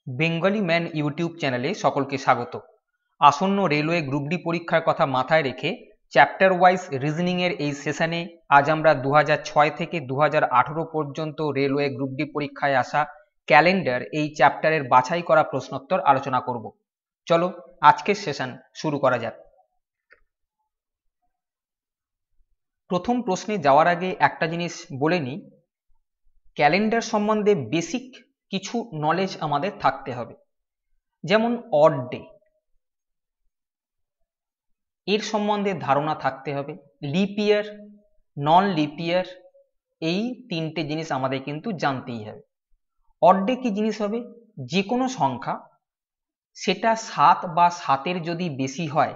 Bengali man YouTube চ্যানেলে সকলকে স্বাগত। আসন্ন রেলওয়ে গ্রুপ ডি পরীক্ষার কথা মাথায় রেখে চ্যাপ্টার ওয়াইজ রিজনিং এর এই সেশনে আজ আমরা 2006 থেকে 2018 পর্যন্ত রেলওয়ে গ্রুপ ডি পরীক্ষায় আসা ক্যালেন্ডার এই চ্যাপ্টারের বাছাই করা প্রশ্নোত্তর আলোচনা করব। চলো আজকের সেশন শুরু করা যাক। প্রথম প্রশ্নে যাওয়ার আগে একটা জিনিস বলে নিই, ক্যালেন্ডার সম্বন্ধে বেসিক কিছু নলেজ আমাদের থাকতে হবে। যেমন অড ডে, এর সম্বন্ধে ধারণা থাকতে হবে। লিপ ইয়ার, নন লিপ ইয়ার, এই তিনটে জিনিস আমাদের কিন্তু জানতেই হবে। অড ডে কি জিনিস হবে? যে কোনো সংখ্যা সেটা 7 বা 7-এর যদি বেশি হয়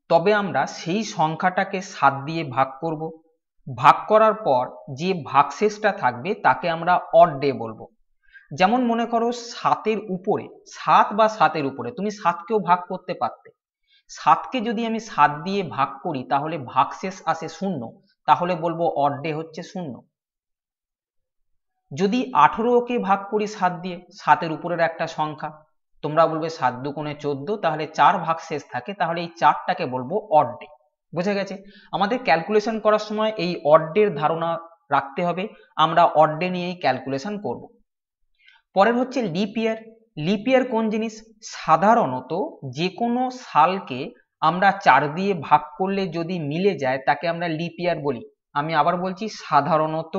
তবে আমরা সেই সংখ্যাটাকে 7 দিয়ে ভাগ করব। ভাগ করার পর যে ভাগশেষটা থাকবে তাকে আমরা অড ডে বলবো। যেমন মনে করো 7-এর উপরে, 7 বা 7-এর উপরে তুমি 7কেও ভাগ করতে পারতে। 7কে যদি আমি 7 দিয়ে ভাগ করি তাহলে ভাগশেষ আসে 0, তাহলে বলবো অড ডে হচ্ছে 0। যদি 18কে ভাগ করি 7 দিয়ে, 7-এর উপরের একটা সংখ্যা, তোমরা বলবে 7 দুগুণে 14, তাহলে 4 ভাগশেষ থাকে, তাহলে এই 4টাকে বলবো অড ডে। বুঝে গেছে? আমাদের ক্যালকুলেশন করার সময় এই অড ডের ধারণা রাখতে হবে, আমরা অড ডে নিয়েই ক্যালকুলেশন করব। পরের হচ্ছে লিপ ইয়ার। লিপ ইয়ার কোন জিনিস? সাধারণত যে কোনো সালকে আমরা 4 দিয়ে ভাগ করলে যদি মিলে যায় তাকে আমরা লিপ ইয়ার বলি। আমি আবার বলছি, সাধারণত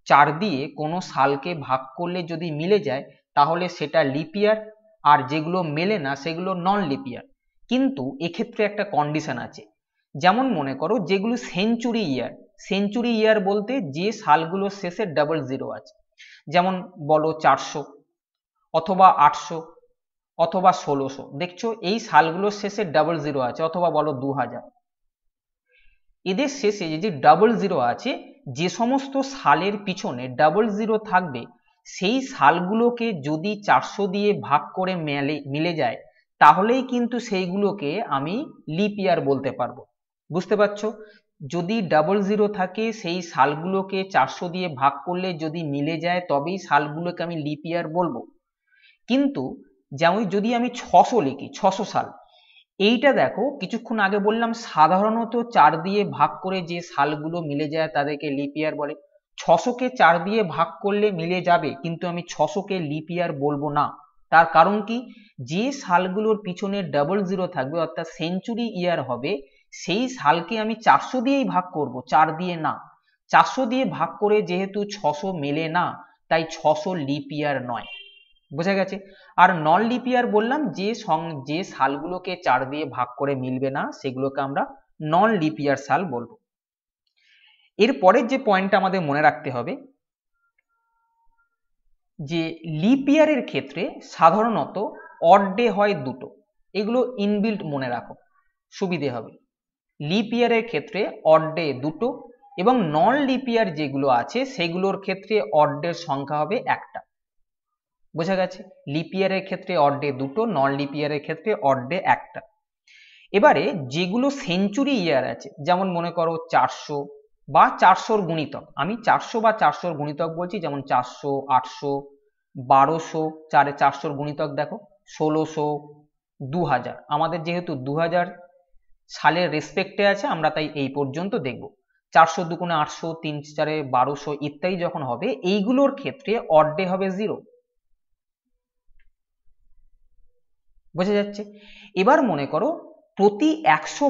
4 দিয়ে কোনো সালকে ভাগ করলে যদি মিলে যায় তাহলে সেটা লিপ ইয়ার, আর যেগুলো মেলে না সেগুলো নন লিপ ইয়ার। কিন্তু এক্ষেত্রে একটা কন্ডিশন আছে। যেমন মনে করো যেগুলো সেঞ্চুরি ইয়ার, সেঞ্চুরি ইয়ার বলতে যে সালগুলোর শেষে ডাবল জিরো আছে, যেমন বলো 400 অথবা 800 অথবা 1600, দেখছো এই সালগুলোর শেষে ডাবল জিরো আছে, অথবা বলো 2000। এদের শেষে যে ডাবল জিরো আছে, যে সমস্ত সালের পিছনে ডাবল জিরো থাকবে সেই সালগুলোকে যদি 400 দিয়ে ভাগ করে মিলে যায় তাহলেই কিন্তু সেইগুলোকে আমি লিপ ইয়ার বলতে পারবো। বুঝতে পারছো? যদি ডাবল জিরো থাকে সেই সালগুলোকে 400 দিয়ে ভাগ করলে যদি মিলে যায় তবেই সালগুলোকে আমি লিপ ইয়ার বলবো। কিন্তু যেমন যদি আমি 600 লিখি, 600 সাল, এইটা দেখো কিছুক্ষণ আগে বললাম সাধারণত 4 দিয়ে ভাগ করে যে সালগুলো মিলে যায় তাদেরকে লিপ ইয়ার বলে। 600কে 4 দিয়ে ভাগ করলে মিলে যাবে, কিন্তু আমি 600কে লিপ ইয়ার বলবো না। তার কারণ কি? যে সালগুলোর পিছনে ডাবল জিরো থাকবে অর্থাৎ সেঞ্চুরি ইয়ার হবে, সেই সালকে আমি 400 দিয়েই ভাগ করব, 4 দিয়ে না। 400 দিয়ে ভাগ করে যেহেতু 600 মেলে না, তাই 600 লিপ ইয়ার নয়। বোঝা গেছে? আর নন লিপ ইয়ার বললাম যে সালগুলোকে 4 দিয়ে ভাগ করে মিলবে না সেগুলোকে আমরা নন লিপ ইয়ার সাল বলবো। এর পরের যে পয়েন্টটা আমাদের মনে রাখতে হবে, যে লিপ ইয়ারের ক্ষেত্রে সাধারণত অড ডে হয় দুটো। এগুলো ইনবিল্ট মনে রাখো, সুবিধে হবে। লিপ ইয়ারের ক্ষেত্রে অড ডে দুটো, এবং নন লিপ ইয়ার যেগুলো আছে সেগুলোর ক্ষেত্রে অড ডের সংখ্যা হবে একটা। বোঝা গেছে? লিপ ইয়ারের ক্ষেত্রে অড ডে দুটো, নন লিপ ইয়ারের ক্ষেত্রে অড ডে একটা। এবারে যেগুলো সেঞ্চুরি ইয়ার আছে, যেমন মনে করো 400 বা 400-র গুণিতক, আমি 400 বা 400-র গুণিতক বলছি, যেমন 400, 800, 1200, 400-র গুণিতক দেখো 1600, 2000। আমাদের যেহেতু 2000 সালের রেসপেক্টে আছে আমরা তাই এই পর্যন্ত দেখব। 400 দুগুণে 800, 3 4 1200 ইত্যাদি যখন হবে, এইগুলোর ক্ষেত্রে অড ডে হবে 0। বোঝা যাচ্ছে? এবার মনে করো প্রতি 100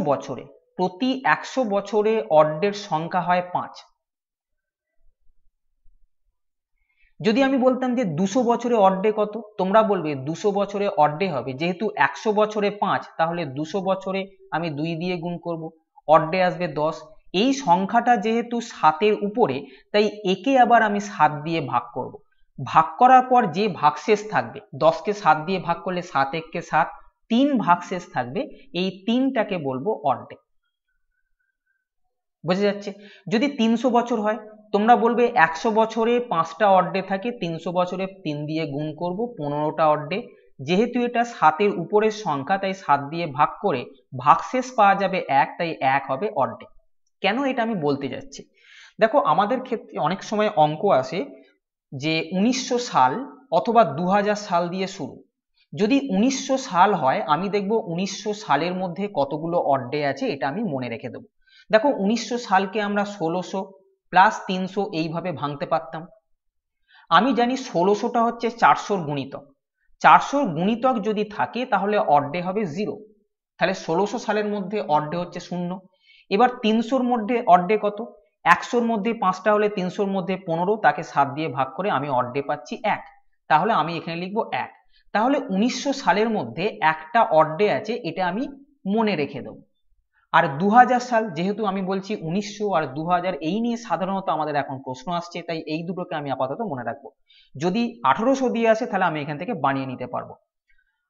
বছরে অড ডের সংখ্যা হয় 5। যদি আমি বলতাম যে 200 বছরে অড ডে কত, তোমরা বলবে 200 বছরে অড ডে হবে, যেহেতু 100 বছরে 5, তাহলে 200 বছরে আমি 2 দিয়ে গুণ করব, অড ডে আসবে 10। এই সংখ্যাটা যেহেতু 7-এর উপরে, তাই একে আবার আমি 7 দিয়ে ভাগ করব। ভাগ করার পর যে ভাগশেষ থাকবে, 10কে 7 দিয়ে ভাগ করলে 7 1 7, 3 ভাগশেষ থাকবে, এই 3টাকে বলবো অড ডে। বোঝা যাচ্ছে? যদি 300 বছর হয়, তোমরা বলবে 100 বছরে 5টা অড ডে থাকে, 300 বছরে 3 দিয়ে গুণ করব, 15টা অড ডে। যেহেতু এটা 7-এর উপরের সংখ্যা তাই 7 দিয়ে ভাগ করে ভাগশেষ পাওয়া যাবে 1, তাই 1 হবে অড ডে। কেন এটা আমি বলতে যাচ্ছি, দেখো আমাদের ক্ষেত্রে অনেক সময় অঙ্ক আসে যে 1900 সাল অথবা 2000 সাল দিয়ে শুরু। যদি 1900 সাল হয় আমি দেখব 1900 সালের মধ্যে কতগুলো অড ডে আছে এটা আমি মনে রেখে দেবো। দেখো 1900 সালকে আমরা 1600 প্লাস 300 এইভাবে ভাঙতে পারতাম। আমি জানি 1600টা হচ্ছে 400 গুণিতক, 400 গুণিতক যদি থাকে তাহলে অড ডে হবে 0, তাহলে 1600 সালের মধ্যে অড ডে হচ্ছে 0। এবার 300-র মধ্যে অড ডে কত, 100-র মধ্যে 5টা হলে 300-র মধ্যে 15, তাকে 7 দিয়ে ভাগ করে আমি অড ডে পাচ্ছি 1, তাহলে আমি এখানে লিখবো 1। তাহলে 1900 সালের মধ্যে একটা অড ডে আছে, এটা আমি মনে রেখে দেবো। আর 2000 সাল, যেহেতু আমি বলছি 1900 আর 2000 এই নিয়ে সাধারণত আমাদের এখন প্রশ্ন আসছে, তাই এই দুটোকে আমি আপাতত মনে রাখবো। যদি 1800 দিয়ে আসে তাহলে আমি এখান থেকে বানিয়ে নিতে পারবো।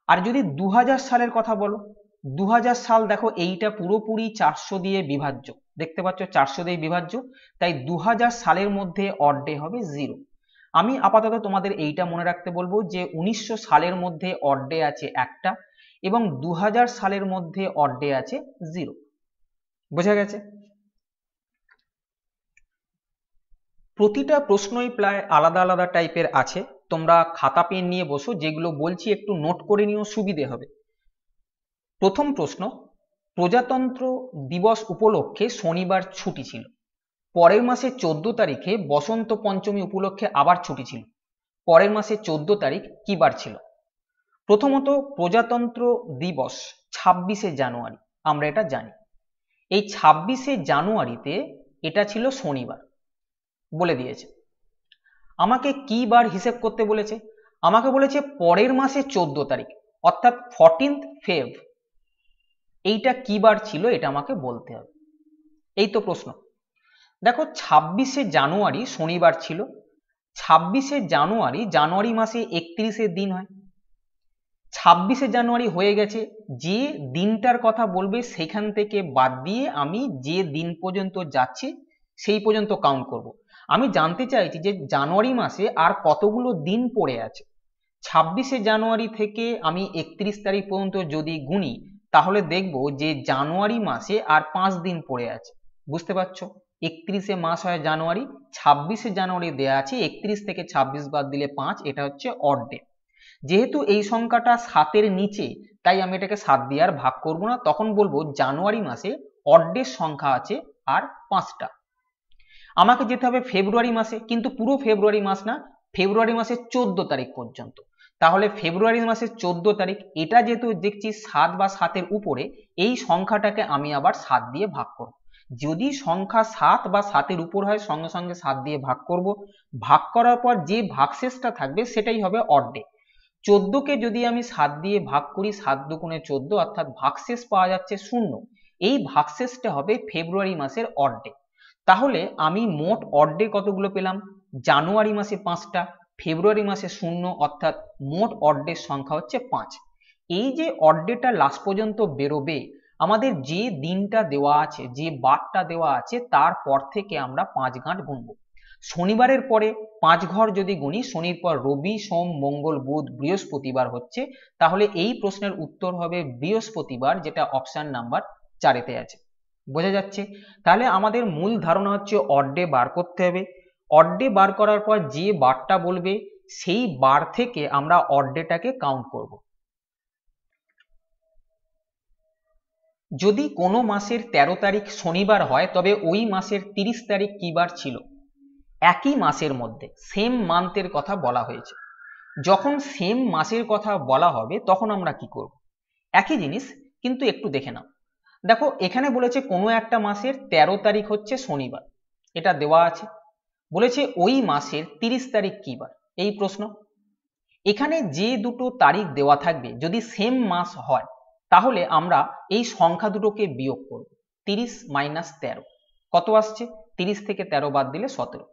আর যদি 2000 সালের কথা বলো, 2000 সাল দেখো এইটা পুরোপুরি 400 দিয়ে বিভাজ্য, দেখতে পাচ্ছ 400 দিয়ে বিভাজ্য, তাই 2000 সালের মধ্যে অড ডে হবে 0। আমি আপাতত তোমাদের এইটা মনে রাখতে বলবো যে 1900 সালের মধ্যে অড ডে আছে একটা এবং 2000 সালের মধ্যে অড ডে আছে 0। বোঝা গেছে? প্রতিটা প্রশ্নই প্রায় আলাদা আলাদা টাইপের আছে, তোমরা খাতা পেন নিয়ে বসো, যেগুলো বলছি একটু নোট করে নিও, সুবিধে হবে। প্রথম প্রশ্ন, প্রজাতন্ত্র দিবস উপলক্ষে শনিবার ছুটি ছিল, পরের মাসে 14 তারিখে বসন্ত পঞ্চমী উপলক্ষে আবার ছুটি ছিল, পরের মাসে 14 তারিখ কি বার ছিল? প্রথমত প্রজাতন্ত্র দিবস 26শে জানুয়ারি, আমরা এটা জানি। এই 26শে জানুয়ারিতে এটা ছিল শনিবার, বলে দিয়েছে। আমাকে কি বার হিসেব করতে বলেছে? আমাকে বলেছে পরের মাসে 14 তারিখ, অর্থাৎ 14th ফেব, এইটা কি বার ছিল এটা আমাকে বলতে হবে। এই তো প্রশ্ন। দেখো 26শে জানুয়ারি শনিবার ছিল, 26শে জানুয়ারি জানুয়ারি মাসে 31শে দিন হয়, 26শে জানুয়ারি হয়ে গেছে, যে দিনটার কথা বলবে সেখান থেকে বাদ দিয়ে আমি যে দিন পর্যন্ত যাচ্ছি সেই পর্যন্ত কাউন্ট করব। আমি জানতে চাইছি যে জানুয়ারি মাসে আর কতগুলো দিন পড়ে আছে। 26শে জানুয়ারি থেকে আমি 31 তারিখ পর্যন্ত যদি গুনি তাহলে দেখব যে জানুয়ারি মাসে আর 5 দিন পড়ে আছে। বুঝতে পারছো? 31শে মাস হয় জানুয়ারি, 26শে জানুয়ারি দেয়া আছে, 31 থেকে 26 বাদ দিলে 5, এটা হচ্ছে অড ডে। যেহেতু এই সংখ্যাটা 7-এর নিচে তাই আমি এটাকে 7 দিয়ে আর ভাগ করব না, তখন বলবো জানুয়ারি মাসে অড ডের সংখ্যা আছে আর 5টা। আমাকে যেতে হবে ফেব্রুয়ারি মাসে, কিন্তু পুরো ফেব্রুয়ারি মাস না, ফেব্রুয়ারি মাসের 14 তারিখ পর্যন্ত। তাহলে ফেব্রুয়ারি মাসের 14 তারিখ, এটা যেহেতু দেখছি 7 বা 7-এর উপরে, এই সংখ্যাটাকে আমি আবার 7 দিয়ে ভাগ করব। যদি সংখ্যা 7 বা 7-এর উপর হয় সঙ্গে সঙ্গে 7 দিয়ে ভাগ করব, ভাগ করার পর যে ভাগশেষটা থাকবে সেটাই হবে অড ডে। 14কে যদি আমি 7 দিয়ে ভাগ করি, 7 দুগুণে 14, অর্থাৎ ভাগশেষ পাওয়া যাচ্ছে 0, এই ভাগশেষটা হবে ফেব্রুয়ারি মাসের অড ডে। তাহলে আমি মোট অড ডে কতগুলো পেলাম? জানুয়ারি মাসে 5টা, ফেব্রুয়ারি মাসে 0, অর্থাৎ মোট অড ডের সংখ্যা হচ্ছে 5। এই যে অড ডেটা লাস্ট পর্যন্ত বেরোবে, আমাদের যে দিনটা দেওয়া আছে, যে বারটা দেওয়া আছে, তারপর থেকে আমরা 5 গাঁট গুনবো। শনিবারের পরে 5 ঘর যদি গুনি, শনির পর রবি, সোম, মঙ্গল, বুধ, বৃহস্পতিবার হচ্ছে, তাহলে এই প্রশ্নের উত্তর হবে বৃহস্পতিবার, যেটা অপশন নাম্বার 4-এতে আছে। বোঝা যাচ্ছে? তাহলে আমাদের মূল ধারণা হচ্ছে অড ডে বার করতে হবে। অড ডে বার করার পর যে বারটা বলবে সেই বার থেকে আমরা অড ডেটাকে কাউন্ট করব। যদি কোনো মাসের 13 তারিখ শনিবার হয় তবে ওই মাসের 30 তারিখ কি বার ছিল? একই মাসের মধ্যে সেম মান্থের কথা বলা হয়েছে। যখন সেম মাসের কথা বলা হবে তখন আমরা কি করব? একই জিনিস, কিন্তু একটু দেখে নাও। দেখো এখানে বলেছে কোনো একটা মাসের 13 তারিখ হচ্ছে শনিবার, এটা দেওয়া আছে। বলেছে ওই মাসের 30 তারিখ কি বার, এই প্রশ্ন। এখানে যে দুটো তারিখ দেওয়া থাকবে যদি সেম মাস হয় তাহলে আমরা এই সংখ্যা দুটোকে বিয়োগ করব। 30 মাইনাস 13 কত আসছে? 30 থেকে 13 বাদ দিলে 17।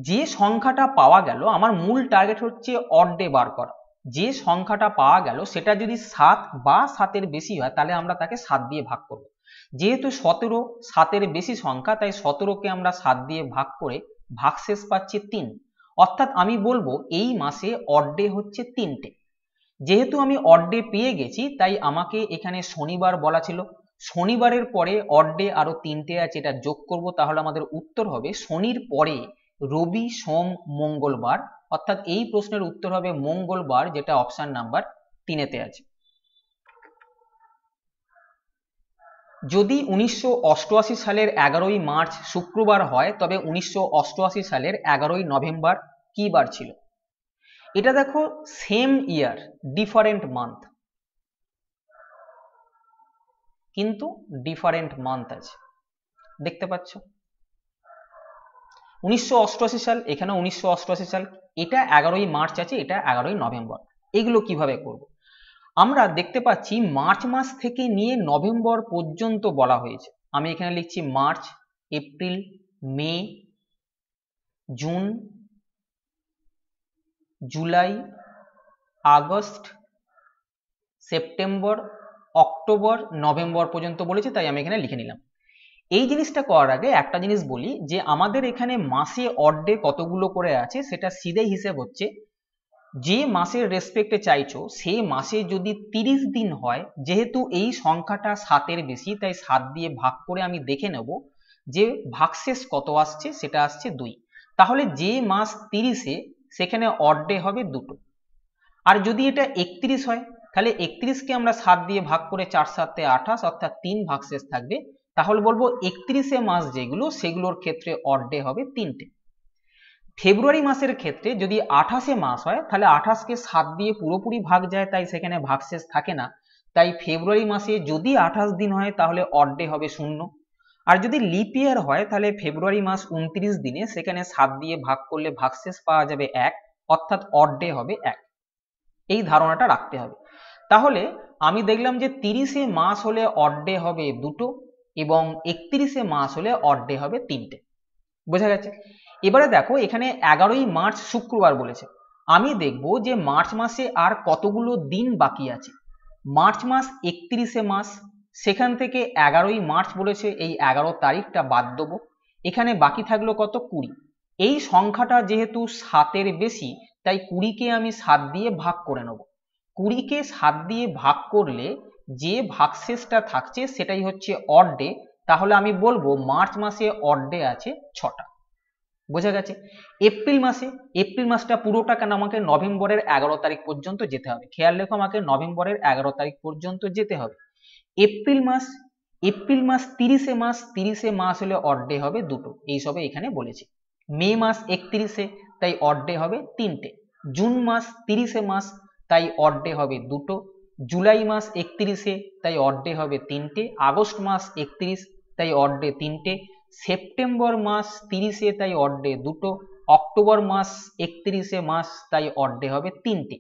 যে সংখ্যাটা পাওয়া গেল, আমার মূল টার্গেট হচ্ছে অড ডে বার করা। যে সংখ্যাটা পাওয়া গেল সেটা যদি 7 বা 7-এর বেশি হয় তাহলে আমরা তাকে 7 দিয়ে ভাগ করব। যেহেতু 17 7-এর বেশি সংখ্যা, তাই 17কে আমরা 7 দিয়ে ভাগ করে ভাগশেষ পাচ্ছি 3, অর্থাৎ আমি বলবো এই মাসে অড ডে হচ্ছে 3টে। যেহেতু আমি অড ডে পেয়ে গেছি তাই আমাকে এখানে শনিবার বলা ছিল, শনিবারের পরে অড ডে আরো 3টে আছে, এটা যোগ করব, তাহলে আমাদের উত্তর হবে শনির পরে রবি, সোম, মঙ্গলবার, অর্থাৎ এই প্রশ্নের উত্তর হবে মঙ্গলবার, যেটা অপশন নাম্বার 3-তে আছে। যদি 1988 সালের 11ই মার্চ শুক্রবার হয় তবে 1988 সালের 11ই নভেম্বর কি বার ছিল? এটা দেখো সেম ইয়ার ডিফারেন্ট মান্থ, কিন্তু ডিফারেন্ট মান্থ আছে, দেখতে পাচ্ছ 1988 সাল, এখানে 1988 সাল, এটা 11ই মার্চ আছে, এটা 11ই নভেম্বর। এগুলো কিভাবে করব? আমরা দেখতে পাচ্ছি মার্চ মাস থেকে নিয়ে নভেম্বর পর্যন্ত বলা হয়েছে। আমি এখানে লিখছি March, April, May, June, July, August, September, October, November পর্যন্ত বলেছে, তাই আমি এখানে লিখে নিলাম। এই জিনিসটা করার আগে একটা জিনিস বলি, যে আমাদের এখানে মাসে অড ডে কতগুলো করে আছে সেটা সিধে হিসেব হচ্ছে, যে মাসের রেসপেক্টে চাইছো সেই মাসে যদি 30 দিন হয়, যেহেতু এই সংখ্যাটা 7-এর বেশি তাই 7 দিয়ে ভাগ করে আমি দেখে নেব যে ভাগশেষ কত আসছে, সেটা আসছে 2। তাহলে যে মাস 30-এ সেখানে অড ডে হবে 2টো। আর যদি এটা 31 হয় তাহলে 31কে আমরা 7 দিয়ে ভাগ করে 4 7 28, অর্থাৎ 3 ভাগশেষ থাকবে। তাহলে বলবো 31-এ মাস যেগুলো সেগুলোর ক্ষেত্রে অড ডে হবে 3টে। ফেব্রুয়ারি মাসের ক্ষেত্রে যদি 28-এ মাস হয় তাহলে 28কে 7 দিয়ে পুরোপুরি ভাগ যায়, তাই সেখানে ভাগশেষ থাকে না। তাই ফেব্রুয়ারি মাসে যদি 28 দিন হয় তাহলে অড ডে হবে 0। আর যদি লিপ ইয়ার হয় তাহলে ফেব্রুয়ারি মাস 29 দিনে, সেখানে 7 দিয়ে ভাগ করলে ভাগশেষ পাওয়া যাবে 1, অর্থাৎ অড ডে হবে 1। এই ধারণাটা রাখতে হবে। তাহলে আমি দেখলাম যে 30-এ মাস হলে অড ডে হবে 2টো এবং 31-এ মাস হলে অড ডে হবে 3টে। বোঝা গেছে? এবারে দেখো এখানে 11ই মার্চ শুক্রবার বলেছে, আমি দেখব যে মার্চ মাসে আর কতগুলো দিন বাকি আছে। মার্চ মাস 31-এ মাস, সেখান থেকে 11ই মার্চ বলেছে, এই 11 তারিখটা বাদ দেবো, এখানে বাকি থাকলো কত? 20। এই সংখ্যাটা যেহেতু 7-এর বেশি তাই 20কে আমি 7 দিয়ে ভাগ করে নেব। 20কে 7 দিয়ে ভাগ করলে যে ভাগশেষটা থাকছে সেটাই হচ্ছে অড ডে। তাহলে আমি বলবো মার্চ মাসে অড ডে আছে 6টা। বোঝা গেছে? এপ্রিল মাসটা পুরোটা কেন, আমাকে নভেম্বরের 11 তারিখ পর্যন্ত যেতে হবে। খেয়াল রেখো, আমাকে নভেম্বরের 11 তারিখ পর্যন্ত যেতে হবে। এপ্রিল মাস 30-এ মাস হলে অড ডে হবে 2টো, এই সবে এখানে বলেছি। মে মাস 31-এ, তাই অড ডে হবে 3টে। জুন মাস 30-এ মাস, তাই অড ডে হবে 2টো। জুলাই মাস 31-এ, তাই অড ডে হবে 3টে। আগস্ট মাস 31, তাই অড ডে 3টে। সেপ্টেম্বর মাস 30-এ, তাই অড ডে 2টো। অক্টোবর মাস 31-এ মাস, তাই অড ডে হবে 3টে।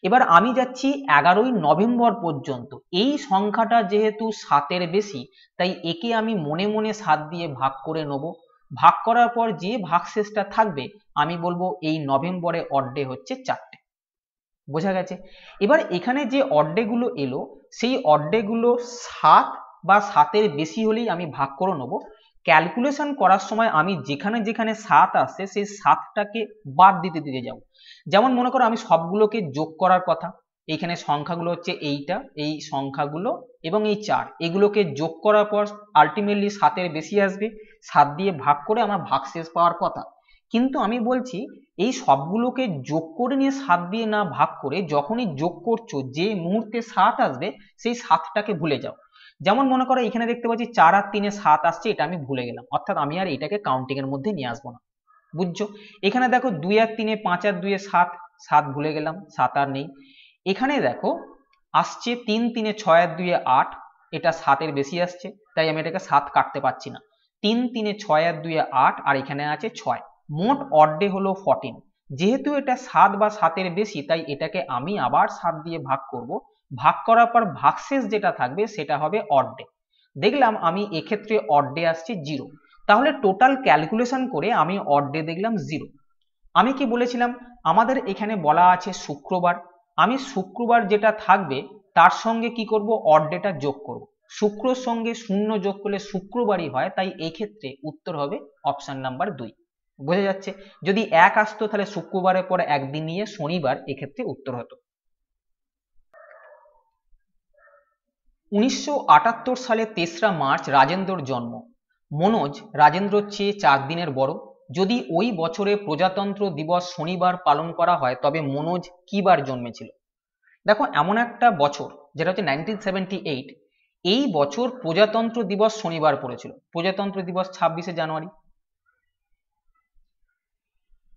এবার আমি যাচ্ছি 11ই নভেম্বর পর্যন্ত। এই সংখ্যাটা যেহেতু 7-এর বেশি তাই একে আমি মনে মনে 7 দিয়ে ভাগ করে নেব। ভাগ করার পর যে ভাগশেষটা থাকবে আমি বলবো এই নভেম্বরে অড ডে হচ্ছে 4টে। বোঝা গেছে? এবার এখানে যে অড ডে গুলো এলো সেই অড ডে গুলো 7 বা 7-এর বেশি হলেই আমি ভাগ করে নেব। ক্যালকুলেশন করার সময় আমি যেখানে যেখানে 7 আসছে সেই 7টাকে বাদ দিতে দিতে যাব। যেমন মনে করো আমি সবগুলোকে যোগ করার কথা, এইখানে সংখ্যাগুলো হচ্ছে এইটা, এই সংখ্যাগুলো এবং এই 4, এগুলোকে যোগ করার পর আলটিমেটলি 7-এর বেশি আসবে, 7 দিয়ে ভাগ করে আমার ভাগশেষ পাওয়ার কথা। কিন্তু আমি বলছি এই সবগুলোকে যোগ করে নিয়ে 7 দিয়ে না ভাগ করে যখনই যোগ করছো যে মুহূর্তে 7 আসবে সেই 7টাকে ভুলে যাও। যেমন মনে করো এখানে দেখতে পাচ্ছি 4 আর 3-এ 7 আসছে, এটা আমি ভুলে গেলাম, অর্থাৎ আমি আর এটাকে কাউন্টিং এর মধ্যে নিয়ে আসবো না। বুঝছো? এখানে দেখো 2 আর 3-এ 5 আর 2-এ 7, 7 ভুলে গেলাম, 7 আর নেই। এখানে দেখো আসছে 3 3-এ 6 আর 2-এ 8, এটা 7-এর বেশি আসছে তাই আমি এটাকে 7 কাটতে পারছি না। 3 3-এ 6 আর 2-এ 8 আর এখানে আছে 6, মোট অড ডে হলো 14। যেহেতু এটা 7 বা 7-এর বেশি তাই এটাকে আমি আবার 7 দিয়ে ভাগ করব। ভাগ করার পর ভাগশেষ যেটা থাকবে সেটা হবে অড ডে। দেখলাম আমি এক্ষেত্রে অড ডে আসছে 0। তাহলে টোটাল ক্যালকুলেশন করে আমি অড ডে দেখলাম 0। আমি কি বলেছিলাম আমাদের এখানে বলা আছে শুক্রবার, আমি শুক্রবার যেটা থাকবে তার সঙ্গে কি করব, অড ডেটা যোগ করব। শুক্রর সঙ্গে 0 যোগ করলে শুক্রবারই হয়, তাই এই ক্ষেত্রে উত্তর হবে অপশন নাম্বার 2। বোঝা যাচ্ছে? যদি 1 আসতো তাহলে শুক্রবারের পরে একদিন নিয়ে শনিবার এক্ষেত্রে উত্তর হতো। 1978 সালে 3রা মার্চ রাজেন্দ্রর জন্ম। মনোজ রাজেন্দ্রর চেয়ে 4 দিনের বড়। যদি ওই বছরে প্রজাতন্ত্র দিবস শনিবার পালন করা হয় তবে মনোজ কি বার জন্মেছিল? দেখো এমন একটা বছর যেটা হচ্ছে 1978, এই বছর প্রজাতন্ত্র দিবস শনিবার পড়েছিল। প্রজাতন্ত্র দিবস 26শে জানুয়ারি,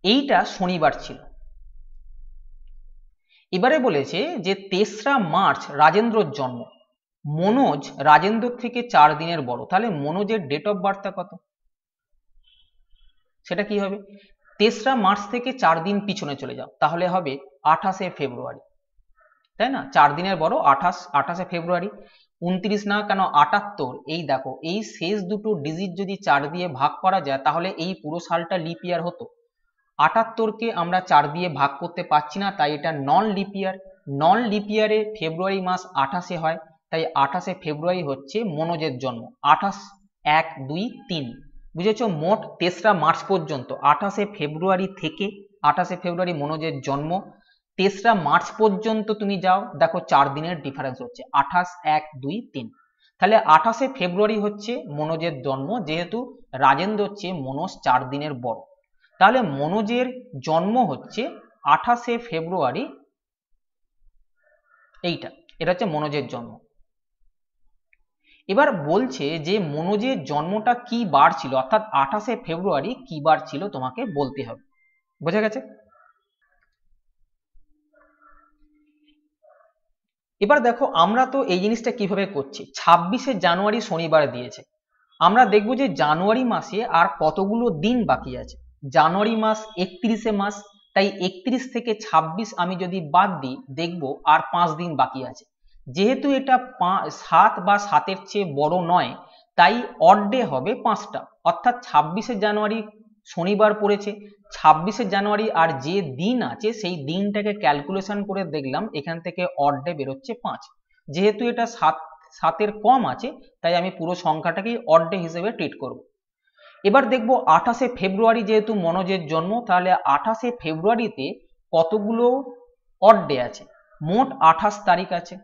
এইটা শনিবার ছিল। এবারে বলেছে যে 3রা মার্চ রাজেন্দ্রর জন্ম, মনোজ রাজেন্দ্র থেকে 4 দিনের বড়, তাহলে মনোজের ডেট অফ বার্থটা কত? সেটা কি হবে? 3রা মার্চ থেকে 4 দিন পিছনে চলে যাও, তাহলে হবে 28শে ফেব্রুয়ারি, তাই না? 4 দিনের বড় 28শে ফেব্রুয়ারি। 29 না কেন 78, এই দেখো এই শেষ দুটো ডিজিট যদি 4 দিয়ে ভাগ করা যায় তাহলে এই পুরো সালটা লিপ ইয়ার হতো। 78কে আমরা 4 দিয়ে ভাগ করতে পারছি না, তাই এটা নন লিপ ইয়ার। নন লিপ ইয়ারে ফেব্রুয়ারি মাস 28শে হয়, তাই 28শে ফেব্রুয়ারি হচ্ছে মনোজের জন্ম। 28, 1, 2, 3, বুঝেছো? মোট 3রা মার্চ পর্যন্ত, 28শে ফেব্রুয়ারি থেকে 28শে ফেব্রুয়ারি মনোজের জন্ম, 3রা মার্চ পর্যন্ত তুমি যাও, দেখো 4 দিনের ডিফারেন্স হচ্ছে 28, 1, 2, 3। তাহলে 28শে ফেব্রুয়ারি হচ্ছে মনোজের জন্ম, যেহেতু রাজেন্দ্র হচ্ছে মনোজ 4 দিনের বড়, তাহলে মনোজের জন্ম হচ্ছে 28শে ফেব্রুয়ারি। এটা হচ্ছে মনোজের জন্ম। এবার বলছে যে মনোজের জন্মটা কি বার ছিল, অর্থাৎ 28শে ফেব্রুয়ারি কি বার ছিল তোমাকে বলতে হবে। বোঝা গেছে? এবার দেখো আমরা তো এই জিনিসটা কিভাবে করছি, 26শে জানুয়ারি শনিবার দিয়েছে, আমরা দেখবো যে জানুয়ারি মাসে আর কতগুলো দিন বাকি আছে। জানুয়ারি মাস 31শে মাস, তাই 31 থেকে 26 আমি যদি বাদ দিই দেখবো আর 5 দিন বাকি আছে। যেহেতু এটা 7 বা 7-এর চেয়ে বড় নয়, তাই অড ডে হবে 5টা, অর্থাৎ 26শে জানুয়ারি শনিবার পড়েছে, 26শে জানুয়ারি আর যে দিন আছে সেই দিনটাকে ক্যালকুলেশন করে দেখলাম, এখান থেকে অড ডে বেরোচ্ছে 5। যেহেতু এটা 7-এর কম আছে, তাই আমি পুরো সংখ্যাটাকেই অড ডে হিসেবে ট্রিট করব। এবার দেখবো 28শে ফেব্রুয়ারি যেহেতু মনোজের জন্ম, তাহলে 28শে ফেব্রুয়ারিতে কতগুলো অড ডে আছে? মোট 28 তারিখ আছে।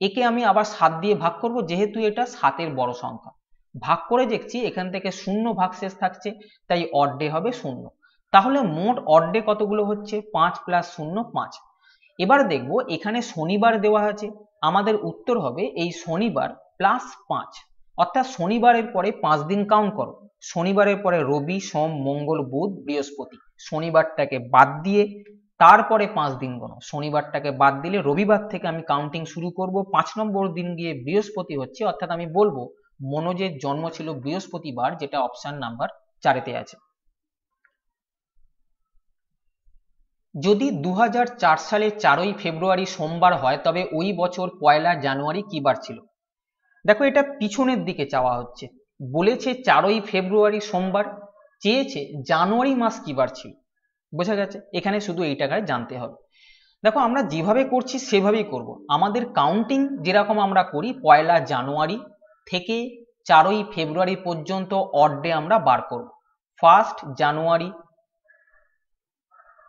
একে আমি আবার 7 দিয়ে ভাগ করব, যেহেতু এটা 7-এর বড় সংখ্যা। ভাগ করে দেখছি এখান থেকে 0 ভাগশেষ থাকছে, তাই অড ডে হবে 0। তাহলে মোট অড ডে কতগুলো হচ্ছে? 5 + 0, 5। এবার দেখব এখানে শনিবার দেওয়া আছে, আমাদের উত্তর হবে এই শনিবার +5, অর্থাৎ শনিবারের পরে 5 দিন কাউন্ট করো। শনিবারের পরে রবি, সোম, মঙ্গল, বুধ, বৃহস্পতি, শনিবারটাকে বাদ দিয়ে তারপরে 5 দিন গোনো। শনিবারটাকে বাদ দিলে রবিবার থেকে আমি কাউন্টিং শুরু করব, 5 নম্বর দিন গিয়ে বৃহস্পতি হচ্ছে, অর্থাৎ আমি বলবো মনোজের জন্ম ছিল বৃহস্পতিবার, যেটা অপশন নাম্বার 4-এতে আছে। যদি 2004 সালে 4ই ফেব্রুয়ারি সোমবার হয় তবে ওই বছর 1লা জানুয়ারি কি বার ছিল? দেখো এটা পিছনের দিকে চাওয়া হচ্ছে, বলেছে 4ই ফেব্রুয়ারি সোমবার, চেয়েছে জানুয়ারি মাস কি বার ছিল। বোঝা গেছে? এখানে শুধু এইটাকে জানতে হবে। দেখো আমরা যেভাবে করছি সেভাবেই করব। আমাদের কাউন্টিং যেরকম আমরা করি 1লা জানুয়ারি থেকে 4ই ফেব্রুয়ারি পর্যন্ত অড ডে আমরা বার করব। 1 জানুয়ারি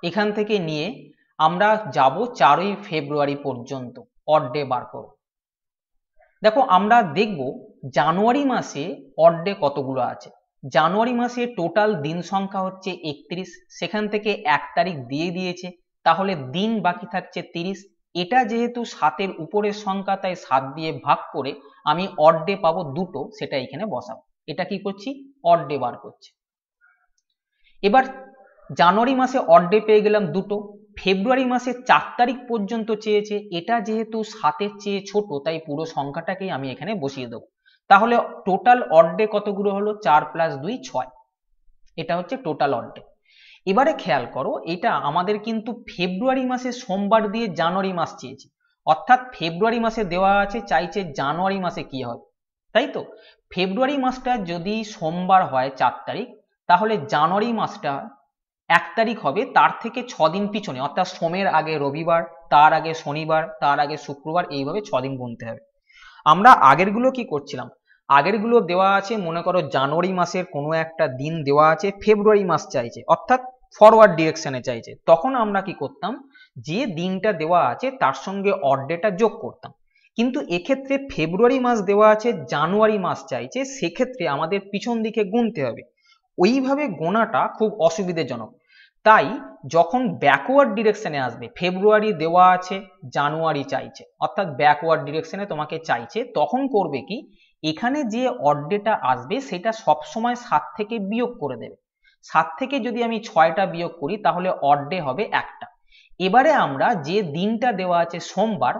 এখান থেকে নিয়ে আমরা যাব 4ই ফেব্রুয়ারি পর্যন্ত অড ডে বার করব। দেখো আমরা দেখব জানুয়ারি মাসে অড ডে কতগুলো আছে। জানুয়ারি মাসে টোটাল দিন সংখ্যা হচ্ছে 31, সেখান থেকে 1 তারিখ দিয়ে দিয়েছে, তাহলে দিন বাকি থাকছে 30। এটা যেহেতু 7-এর উপরের সংখ্যা, তাই 7 দিয়ে ভাগ করে আমি অড ডে পাবো 2টো, সেটা এখানে বসাবো। এটা কি করছি? অড ডে বার করছি। এবার জানুয়ারি মাসে অড ডে পেয়ে গেলাম 2টো। ফেব্রুয়ারি মাসে 4 তারিখ পর্যন্ত চেয়েছে, এটা যেহেতু 7-এর চেয়ে ছোট, তাই পুরো সংখ্যাটাকেই আমি এখানে বসিয়ে দেবো। তাহলে টোটাল অড ডে কতগুলো হলো? 4 + 2, 6। এটা হচ্ছে টোটাল অড ডে। এবারে খেয়াল করো, এটা আমাদের কিন্তু ফেব্রুয়ারি মাসে সোমবার দিয়ে জানুয়ারি মাস চেয়েছে, অর্থাৎ ফেব্রুয়ারি মাসে দেওয়া আছে, চাইছে জানুয়ারি মাসে কি হবে, তাই তো? ফেব্রুয়ারি মাসটা যদি সোমবার হয় 4 তারিখ, তাহলে জানুয়ারি মাসটা 1 তারিখ হবে তার থেকে 6 দিন পিছনে, অর্থাৎ সোমের আগে রবিবার, তার আগে শনিবার, তার আগে শুক্রবার, এইভাবে 6 দিন গুনতে হবে। আমরা আগেরগুলো কি করছিলাম, আগেরগুলো দেওয়া আছে, মনে করো জানুয়ারি মাসের কোনো একটা দিন দেওয়া আছে, ফেব্রুয়ারি মাস চাইছে, অর্থাৎ ফরওয়ার্ড ডিরেকশনে চাইছে, তখন আমরা কি করতাম, যে দিনটা দেওয়া আছে তার সঙ্গে অড ডেটা যোগ করতাম। কিন্তু এক্ষেত্রে ফেব্রুয়ারি মাস দেওয়া আছে, জানুয়ারি মাস চাইছে, সেক্ষেত্রে আমাদের পিছন দিকে গুনতে হবে। ওইভাবে গোনাটা খুব অসুবিধাজনক। তাই যখন ব্যাকওয়ার্ড ডিরেকশনে আসবে, ফেব্রুয়ারি দেওয়া আছে, জানুয়ারি চাইছে, অর্থাৎ ব্যাকওয়ার্ড ডিরেকশনে তোমাকে চাইছে, তখন করবে কি, এখানে যে অড ডেটা আসবে সেটা সবসময় 7 থেকে বিয়োগ করে দেবে। 7 থেকে যদি আমি 6টা বিয়োগ করি তাহলে অড ডে হবে একটা। এবারে আমরা যে দিনটা দেওয়া আছে সোমবার,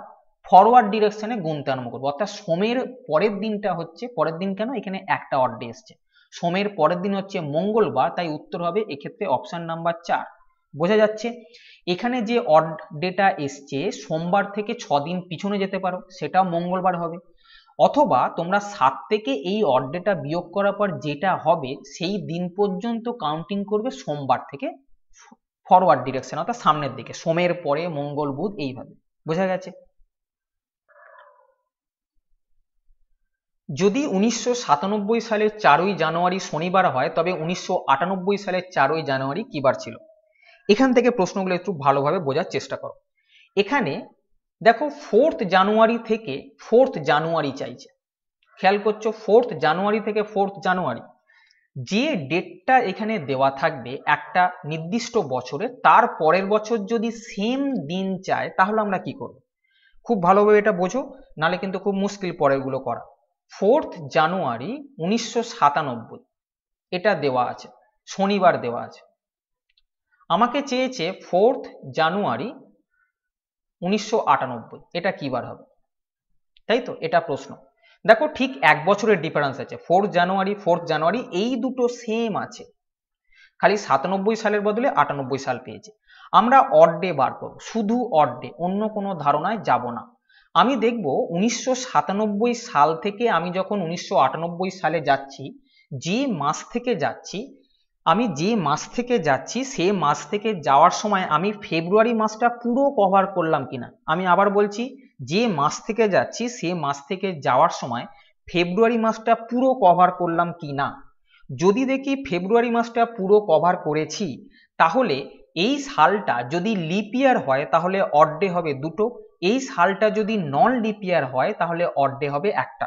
ফরওয়ার্ড ডিরেকশনে গুনতে আরম্ভ করবো, অর্থাৎ সোমের পরের দিনটা হচ্ছে, পরের দিন কেন, এখানে একটা অড ডে এসছে, সোমের পরের দিন হচ্ছে মঙ্গলবার, তাই উত্তর হবে এক্ষেত্রে অপশন নাম্বার 4। বোঝা যাচ্ছে? এখানে যে অড ডেটা এসছে সোমবার থেকে 6 দিন পিছনে যেতে পারো, সেটাও মঙ্গলবার হবে, অথবা তোমরা 7 থেকে এই অড ডেটা বিয়োগ করার পর যেটা হবে সেই দিন পর্যন্ত কাউন্টিং করবে সোমবার থেকে ফরওয়ার্ড ডিরেকশন, অর্থাৎ সামনের দিকে, সোমের পরে মঙ্গল বুধ, এইভাবে। বোঝা গেছে? যদি 1997 সালের 4ই জানুয়ারি শনিবার হয় তবে 1998 সালের 4ই জানুয়ারি কি বার ছিল? এখান থেকে প্রশ্নগুলো একটু ভালোভাবে বোঝার চেষ্টা করো। এখানে দেখো 4th জানুয়ারি থেকে 4th জানুয়ারি চাইছে, খেয়াল করছো, 4th জানুয়ারি থেকে 4th জানুয়ারি, যে ডেটটা এখানে দেওয়া থাকবে একটা নির্দিষ্ট বছরে, তার পরের বছর যদি সেম দিন চায় তাহলে আমরা কি করব? খুব ভালোভাবে এটা বোঝো, নালে কিন্তু খুব মুশকিল পরেরগুলো করা। 4th জানুয়ারি 1997 এটা দেওয়া আছে, শনিবার দেওয়া আছে, আমাকে চেয়েছে 4th জানুয়ারি 1998, এটা কি বার হবে? তাই তো, এটা প্রশ্ন। দেখো ঠিক 1 বছরের ডিফারেন্স আছে, 4th জানুয়ারি 4th জানুয়ারি এই দুটো সেম আছে, খালি 97 সালের বদলে 98 সাল পেয়েছে। আমরা অড ডে বার করব, শুধু অড ডে, অন্য কোনো ধারণায় যাব না। আমি দেখব 1997 সাল থেকে আমি যখন 1998 সালে যাচ্ছি, যে মাস থেকে যাচ্ছি, আমি যে মাস থেকে যাচ্ছি সে মাস থেকে যাওয়ার সময় আমি ফেব্রুয়ারি মাসটা পুরো কভার করলাম কিনা। আমি আবার বলছি, যে মাস থেকে যাচ্ছি সে মাস থেকে যাওয়ার সময় ফেব্রুয়ারি মাসটা পুরো কভার করলাম কিনা। যদি দেখি ফেব্রুয়ারি মাসটা পুরো কভার করেছি, তাহলে এই সালটা যদি লিপ ইয়ার হয় তাহলে অড ডে হবে দুটো, এই সালটা যদি নন লিপ ইয়ার হয় তাহলে অড ডে হবে একটা।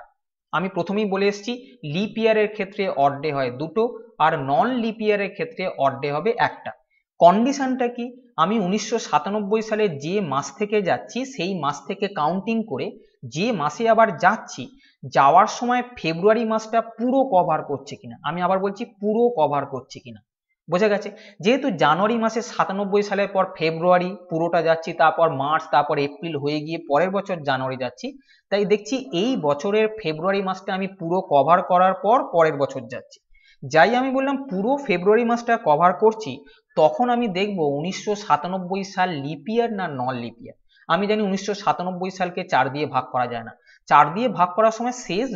আমি প্রথমেই বলে এসেছি, লিপ ইয়ারের ক্ষেত্রে অড ডে হয় দুটো, আর নন লিপ ইয়ারের ক্ষেত্রে অড ডে হবে একটা। কন্ডিশনটা কি, আমি 1997 সালে যে মাস থেকে যাচ্ছি সেই মাস থেকে কাউন্টিং করে যে মাসে আবার যাচ্ছি, যাওয়ার সময় ফেব্রুয়ারি মাসটা পুরো কভার করছে কিনা। আমি আবার বলছি পুরো কভার করছে কিনা। বোঝা গেছে? যেহেতু জানুয়ারি মাসে 97 সালের পর ফেব্রুয়ারি পুরোটা যাচ্ছি, তারপর মার্চ, তারপর এপ্রিল হয়ে গিয়ে পরের বছর জানুয়ারি যাচ্ছি, তাই দেখছি এই বছরের ফেব্রুয়ারি মাসটা আমি পুরো কভার করার পর পরের বছর যাচ্ছি। যাই আমি বললাম পুরো ফেব্রুয়ারি মাসটা কভার করছি, তখন আমি দেখব 1997 সাল লিপ ইয়ার না নন লিপ ইয়ার। আমি জানি 1997 সালকে 4 দিয়ে ভাগ করা যায় না, 4 দিয়ে ভাগ করার সময় শেষ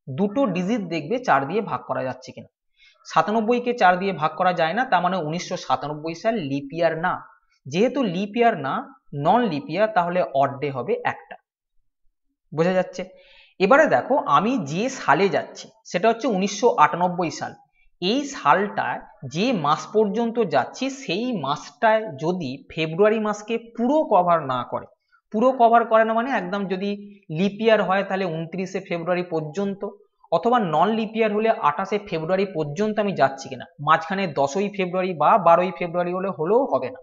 দুটো ডিজিট দেখবে 4 দিয়ে ভাগ করা যাচ্ছে কিনা। 97কে 4 দিয়ে ভাগ করা যায় না, তার মানে 1997 সাল লিপ ইয়ার না। যেহেতু লিপ ইয়ার না, নন লিপ ইয়ার, তাহলে অড ডে হবে একটা। বোঝা যাচ্ছে? এবারে দেখো আমি যে সালে যাচ্ছি সেটা হচ্ছে 1998 সাল, এই সালটায় যে মাস পর্যন্ত যাচ্ছি সেই মাসটায় যদি ফেব্রুয়ারি মাসকে পুরো কভার না করে, পুরো কভার করে না মানে একদম যদি লিপ ইয়ার হয় তাহলে 29শে ফেব্রুয়ারি পর্যন্ত, অথবা নন লিপ ইয়ার হলে 28শে ফেব্রুয়ারি পর্যন্ত আমি যাচ্ছি কিনা, মাঝখানে 10ই ফেব্রুয়ারি বা 12ই ফেব্রুয়ারি হলেও হবে না।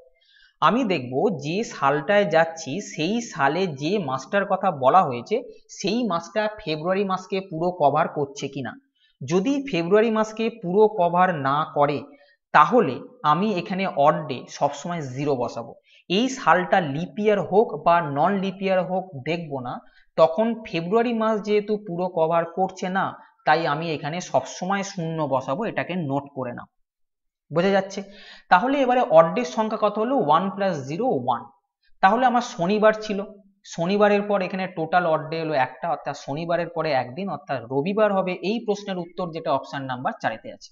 আমি দেখব যে সালটায় যাচ্ছি সেই সালে যে মাসটার কথা বলা হয়েছে সেই মাসটা ফেব্রুয়ারি মাসকে পুরো কভার করছে কিনা। যদি ফেব্রুয়ারি মাসকে পুরো কভার না করে তাহলে আমি এখানে অড ডে সবসময় 0 বসাবো। এই সালটা লিপ ইয়ার হোক বা নন লিপ ইয়ার হোক দেখব না, তখন ফেব্রুয়ারি মাস যেহেতু পুরো কভার করছে না তাই আমি এখানে সবসময় 0 বসাবো, এটাকে নোট করে নাও। বোঝা যাচ্ছে? তাহলে এবারে অড ডের সংখ্যা কত হলো? 1 + 0 1। তাহলে আমার শনিবার ছিল, শনিবারের পর এখানে টোটাল অড ডে হলো একটা, অর্থাৎ শনিবারের পরে একদিন, অর্থাৎ রবিবার হবে এই প্রশ্নের উত্তর, যেটা অপশন নাম্বার 4-তে আছে।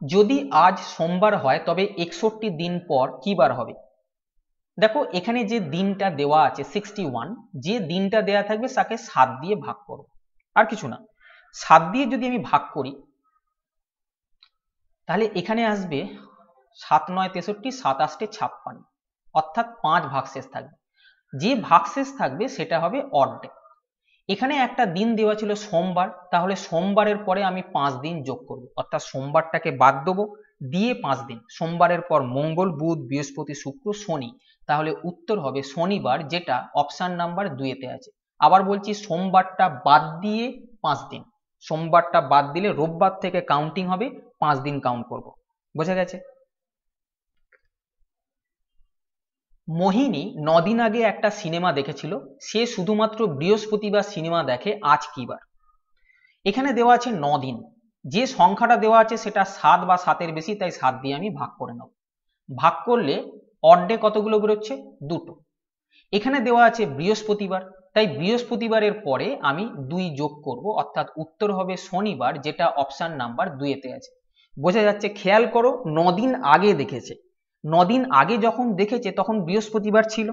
যদি আজ সোমবার হয় তবে 61 দিন পর কি বার হবে? দেখো এখানে যে দিনটা দেওয়া আছে 61, যে দিনটা দেওয়া থাকবে তাকে 7 দিয়ে ভাগ করো, আর কিছু না। 7 দিয়ে যদি আমি ভাগ করি তাহলে এখানে আসবে 7 × 9 = 63, 7 × 8 = 56, অর্থাৎ 5 ভাগশেষ থাকবে। যে ভাগশেষ থাকবে সেটা হবে অড ডে। এখানে একটা দিন দেওয়া ছিল সোমবার, তাহলে সোমবারের পরে আমি 5 দিন যোগ করব, অর্থাৎ সোমবারটাকে বাদ দেবো, দিয়ে 5 দিন, সোমবারের পর মঙ্গল, বুধ, বৃহস্পতি, শুক্র, শনি, তাহলে উত্তর হবে শনিবার, যেটা অপশন নাম্বার 2 তে আছে। আবার বলছি, সোমবারটা বাদ দিয়ে 5 দিন, সোমবারটা বাদ দিলে রোববার থেকে কাউন্টিং হবে, 5 দিন কাউন্ট করব। বোঝা গেছে? মোহিনী 9 দিন আগে একটা সিনেমা দেখেছিল, সে শুধুমাত্র বৃহস্পতিবার সিনেমা দেখে, আজ কি বার? এখানে দেওয়া আছে 9 দিন, যে সংখ্যাটা দেওয়া আছে সেটা 7 বা 7-এর বেশি, তাই 7 দিয়ে আমি ভাগ করে নেব। ভাগ করলে অড ডে কতগুলো বেরোচ্ছে? 2টো। এখানে দেওয়া আছে বৃহস্পতিবার, তাই বৃহস্পতিবারের পরে আমি 2 যোগ করব, অর্থাৎ উত্তর হবে শনিবার, যেটা অপশন নাম্বার 2-তে আছে। বোঝা যাচ্ছে? খেয়াল করো, 9 দিন আগে দেখেছে, 9 দিন আগে যখন দেখেছে তখন বৃহস্পতিবার ছিল,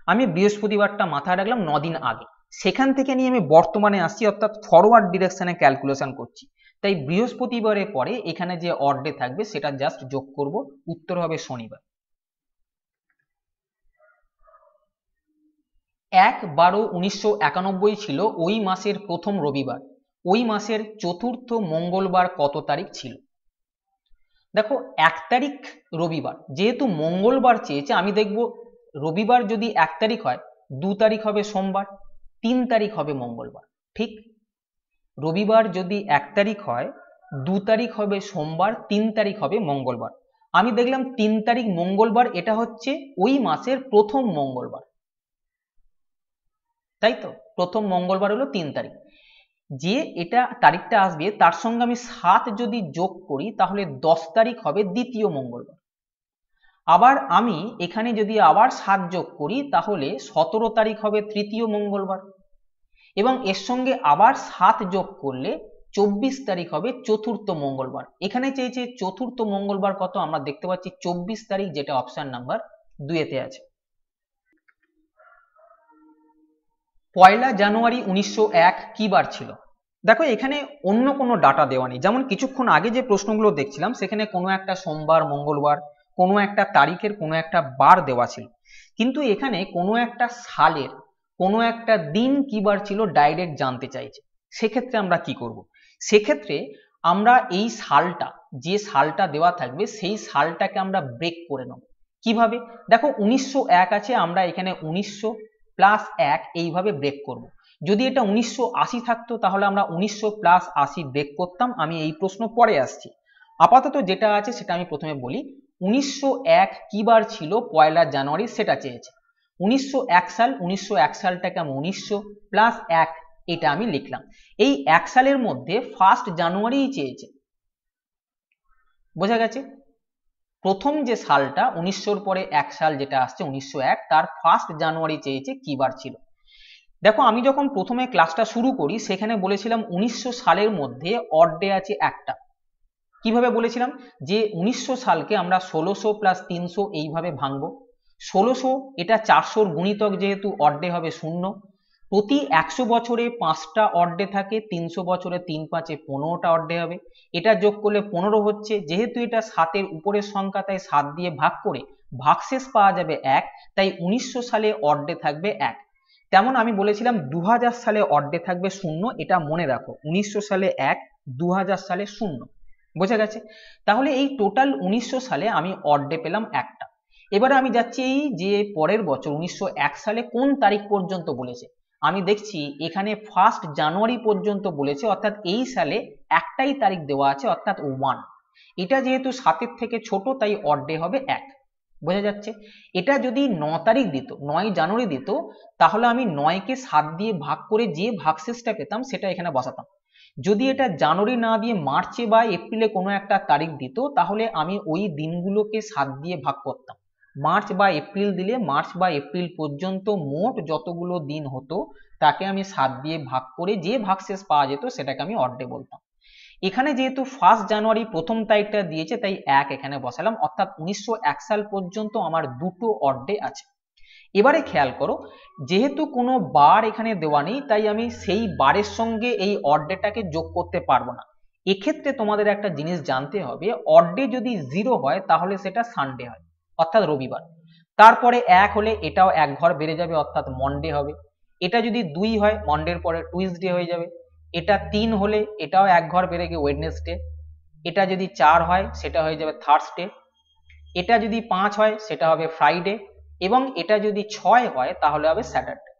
আমি বৃহস্পতিবারটা মাথায় রাখলাম 9 দিন আগে, সেখান থেকে নিয়ে আমি বর্তমানে আসছি, অর্থাৎ ফরওয়ার্ড ডিরেকশনে ক্যালকুলেশন করছি, তাই বৃহস্পতিবারের পরে এখানে যে অড ডে থাকবে সেটা জাস্ট যোগ করব, উত্তর হবে শনিবার। 1/12/1991 ছিল ওই মাসের প্রথম রবিবার, ওই মাসের চতুর্থ মঙ্গলবার কত তারিখ ছিল? দেখো, 1 তারিখ রবিবার, যেহেতু মঙ্গলবার চেয়েছে, আমি দেখব রবিবার যদি 1 তারিখ হয়, 2 তারিখ হবে সোমবার, 3 তারিখ হবে মঙ্গলবার। ঠিক, রবিবার যদি 1 তারিখ হয়, 2 তারিখ হবে সোমবার, 3 তারিখ হবে মঙ্গলবার। আমি দেখলাম 3 তারিখ মঙ্গলবার, এটা হচ্ছে ওই মাসের প্রথম মঙ্গলবার, তাই তো? প্রথম মঙ্গলবার হলো 3 তারিখ, যে এটা তারিখটা আসবে তার সঙ্গে আমি 7 যদি যোগ করি তাহলে 10 তারিখ হবে দ্বিতীয় মঙ্গলবার। আবার আমি এখানে যদি আবার 7 যোগ করি তাহলে 17 তারিখ হবে তৃতীয় মঙ্গলবার, এবং এর সঙ্গে আবার 7 যোগ করলে 24 তারিখ হবে চতুর্থ মঙ্গলবার। এখানে চেয়েছে চতুর্থ মঙ্গলবার কত, আমরা দেখতে পাচ্ছি 24 তারিখ, যেটা অপশন নাম্বার 2-তে আছে। 1 জানুয়ারি 1901 কি বার ছিল? দেখো, এখানে অন্য কোনো ডাটা দেওয়া নেই, যেমন কিছুক্ষণ আগে যে প্রশ্নগুলো দেখছিলাম সেখানে কোনো একটা সোমবার, মঙ্গলবার, কোনো একটা তারিখের কোনো একটা বার দেওয়া ছিল, কিন্তু এখানে কোনো একটা সালের কোনো একটা দিন কি বার ছিল ডাইরেক্ট জানতে চাইছে। সেক্ষেত্রে আমরা কি করব? সেক্ষেত্রে আমরা এই সালটা, যে সালটা দেওয়া থাকবে সেই সালটাকে আমরা ব্রেক করে নেব। কিভাবে? দেখো, 1901 আছে, আমরা এখানে 1900 + 1 এইভাবে ব্রেক করব। যদি এটা 1980 থাকতো তাহলে আমরা 1900 + 80 ব্রেক করতাম, আমি এই প্রশ্ন পরে আসছি। আপাতত যেটা আছে সেটা আমি প্রথমে বলি। 1901 কি বার ছিল 1 জানুয়ারি, সেটা চেয়েছে। 1901 সাল, 1901 সালটাকে আমি 1900 + 1 এটা আমি লিখলাম। এই 1 সালের মধ্যে 1 জানুয়ারিই চেয়েছে। বোঝা গেছে? প্রথম যে সালটা 1900-র পরে 1 সাল যেটা আসছে 1901, তার 1 জানুয়ারি চেয়েছে, কি বার ছিল। দেখো, আমি যখন প্রথমে ক্লাসটা শুরু করি সেখানে বলেছিলাম 1900 সালের মধ্যে অড ডে আছে একটা। কিভাবে বলেছিলাম? যে 1900 সালকে আমরা 1600 + 300 এইভাবে ভাঙবো। 1600 এটা 400-র গুণিতক, যেহেতু অড ডে হবে 0। প্রতি 100 বছরে 5টা অড ডে থাকে, 300 বছরে 3 × 5 = 15টা অড ডে হবে। এটা যোগ করলে 15 হচ্ছে, যেহেতু এটা 7-এর উপরের সংখ্যা তাই 7 দিয়ে ভাগ করে ভাগশেষ পাওয়া যাবে 1, তাই 1900 সালে অড ডে থাকবে 1। তেমন আমি বলেছিলাম 2000 সালে অড ডে থাকবে 0, এটা মনে রাখো, 1900 সালে 1, 2000 সালে 0। বোঝা গেছে? তাহলে এই টোটাল 1900 সালে আমি অড ডে পেলাম একটা। এবারে আমি যাচ্ছি এই যে পরের বছর 1901 সালে কোন তারিখ পর্যন্ত বলেছে। আমি দেখছি এখানে 1 জানুয়ারি পর্যন্ত বলেছে, অর্থাৎ এই সালে একটাই তারিখ দেওয়া আছে, অর্থাৎ 1। এটা যেহেতু 7-এর থেকে ছোট তাই অড ডে হবে 1। বোঝা যাচ্ছে? এটা যদি 9 তারিখ দিত, 9 জানুয়ারি দিত, তাহলে আমি 9-কে 7 দিয়ে ভাগ করে যে ভাগশেষটা পেতাম সেটা এখানে বসাতাম। যদি এটা জানুয়ারি না দিয়ে মার্চে বা এপ্রিলে কোনো একটা তারিখ দিত তাহলে আমি ওই দিনগুলোকে 7 দিয়ে ভাগ করতাম। মার্চ বা এপ্রিল দিলে মার্চ বা এপ্রিল পর্যন্ত মোট যতগুলো দিন হতো তাকে আমি 7 দিয়ে ভাগ করে যে ভাগশেষ পাওয়া যেত সেটাকে আমি অড ডে বলতাম। এখানে যেহেতু 1 জানুয়ারি প্রথম তারিখটা দিয়েছে তাই 1 এখানে বসালাম, অর্থাৎ 1901 সাল পর্যন্ত আমার 2টো অড ডে আছে। এবারে খেয়াল করো, যেহেতু কোনো বার এখানে দেওয়া নেই তাই আমি সেই বারের সঙ্গে এই অড ডেটাকে যোগ করতে পারবো না। এক্ষেত্রে তোমাদের একটা জিনিস জানতে হবে, অড ডে যদি 0 হয় তাহলে সেটা সানডে হয়, অর্থাৎ রবিবার। তারপরে 1 হলে এটাও 1 ঘর বেড়ে যাবে, অর্থাৎ মনডে হবে। এটা যদি 2 হয় মন্ডের পরে টুইসডে হয়ে যাবে, এটা 3 হলে এটাও এক ঘর বেড়ে গিয়ে ওয়েডনেসডে, এটা যদি 4 হয় সেটা হয়ে যাবে থার্সডে, এটা যদি 5 হয় সেটা হবে ফ্রাইডে, এবং এটা যদি 6 হয় তাহলে হবে স্যাটারডে।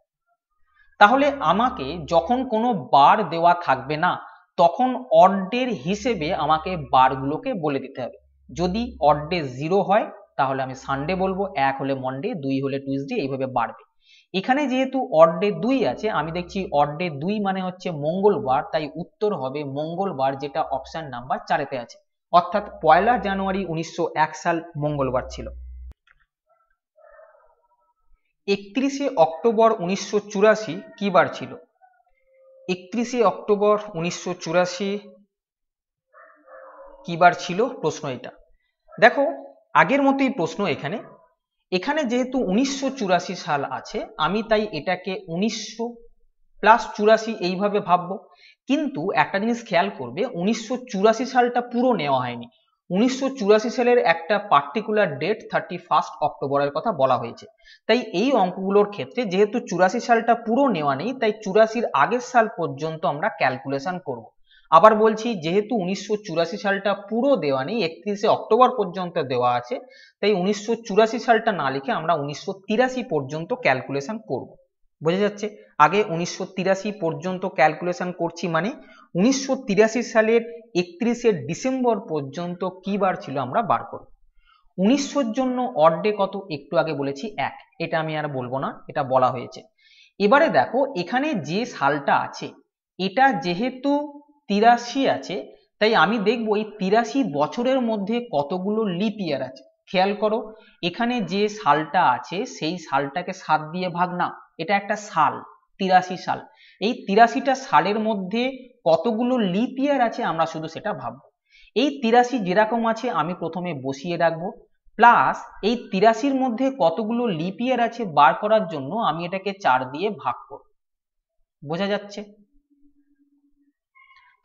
তাহলে আমাকে যখন কোনো বার দেওয়া থাকবে না তখন অড ডের হিসেবে আমাকে বারগুলোকে বলে দিতে হবে। যদি অড ডে 0 হয় তাহলে আমি সানডে বলবো, 1 হলে মন্ডে, 2 হলে টুইসডে, এইভাবে বাড়বে। এখানে যেহেতু অড ডে 2 আছে, আমি দেখছি অড ডে 2 মানে হচ্ছে মঙ্গলবার, তাই উত্তর হবে মঙ্গলবার, যেটা অপশন নাম্বার 4-এতে আছে, অর্থাৎ 1 জানুয়ারি 1901 সাল মঙ্গলবার ছিল। 31 অক্টোবর 1984 কি বার ছিল? 31 অক্টোবর 1984 কি বার ছিল? প্রশ্ন এটা। দেখো আগের মতোই প্রশ্ন এখানে, এখানে যেহেতু 1984 সাল আছে আমি তাই এটাকে 1900 প্লাস 84 এইভাবে ভাববো। কিন্তু একটা জিনিস খেয়াল করবে, 1984 সালটা পুরো নেওয়া হয়নি। 1984 সালের একটা পার্টিকুলার ডেট 31 অক্টোবরের কথা বলা হয়েছে। তাই এই অঙ্কগুলোর ক্ষেত্রে যেহেতু 84 সালটা পুরো নেওয়া নেই, তাই 84 আগের সাল পর্যন্ত আমরা ক্যালকুলেশন করব। আবার বলছি, যেহেতু 1984 সালটা পুরো দেওয়া নেই, 31 অক্টোবর পর্যন্ত দেওয়া আছে, তাই 1984 সালটা না লিখে আমরা 1983 পর্যন্ত ক্যালকুলেশন করব। বোঝা যাচ্ছে? আগে 1983 পর্যন্ত ক্যালকুলেশন করছি, মানে 1983 সালের 31 ডিসেম্বর পর্যন্ত কি বার ছিল আমরা বার করব। 1900-র জন্য অড ডে কত? একটু আগে বলেছি 1, এটা আমি আর বলবো না, এটা বলা হয়েছে। এবারে দেখো এখানে যে সালটা আছে এটা যেহেতু 83 আছে, তাই আমি দেখবো এই 83 বছরের মধ্যে কতগুলো লিপ ইয়ার আছে। খেয়াল করো এখানে যে সালটা আছে সেই সালটাকে 7 দিয়ে ভাগ না, এটা একটা সাল, 83 সাল। এই 83টা সালের মধ্যে কতগুলো লিপ ইয়ার আছে আমরা শুধু সেটা ভাববো। এই 83 যেরকম আছে আমি প্রথমে বসিয়ে রাখবো, প্লাস এই 83-র মধ্যে কতগুলো লিপ ইয়ার আছে বার করার জন্য আমি এটাকে 4 দিয়ে ভাগ করব। বোঝা যাচ্ছে?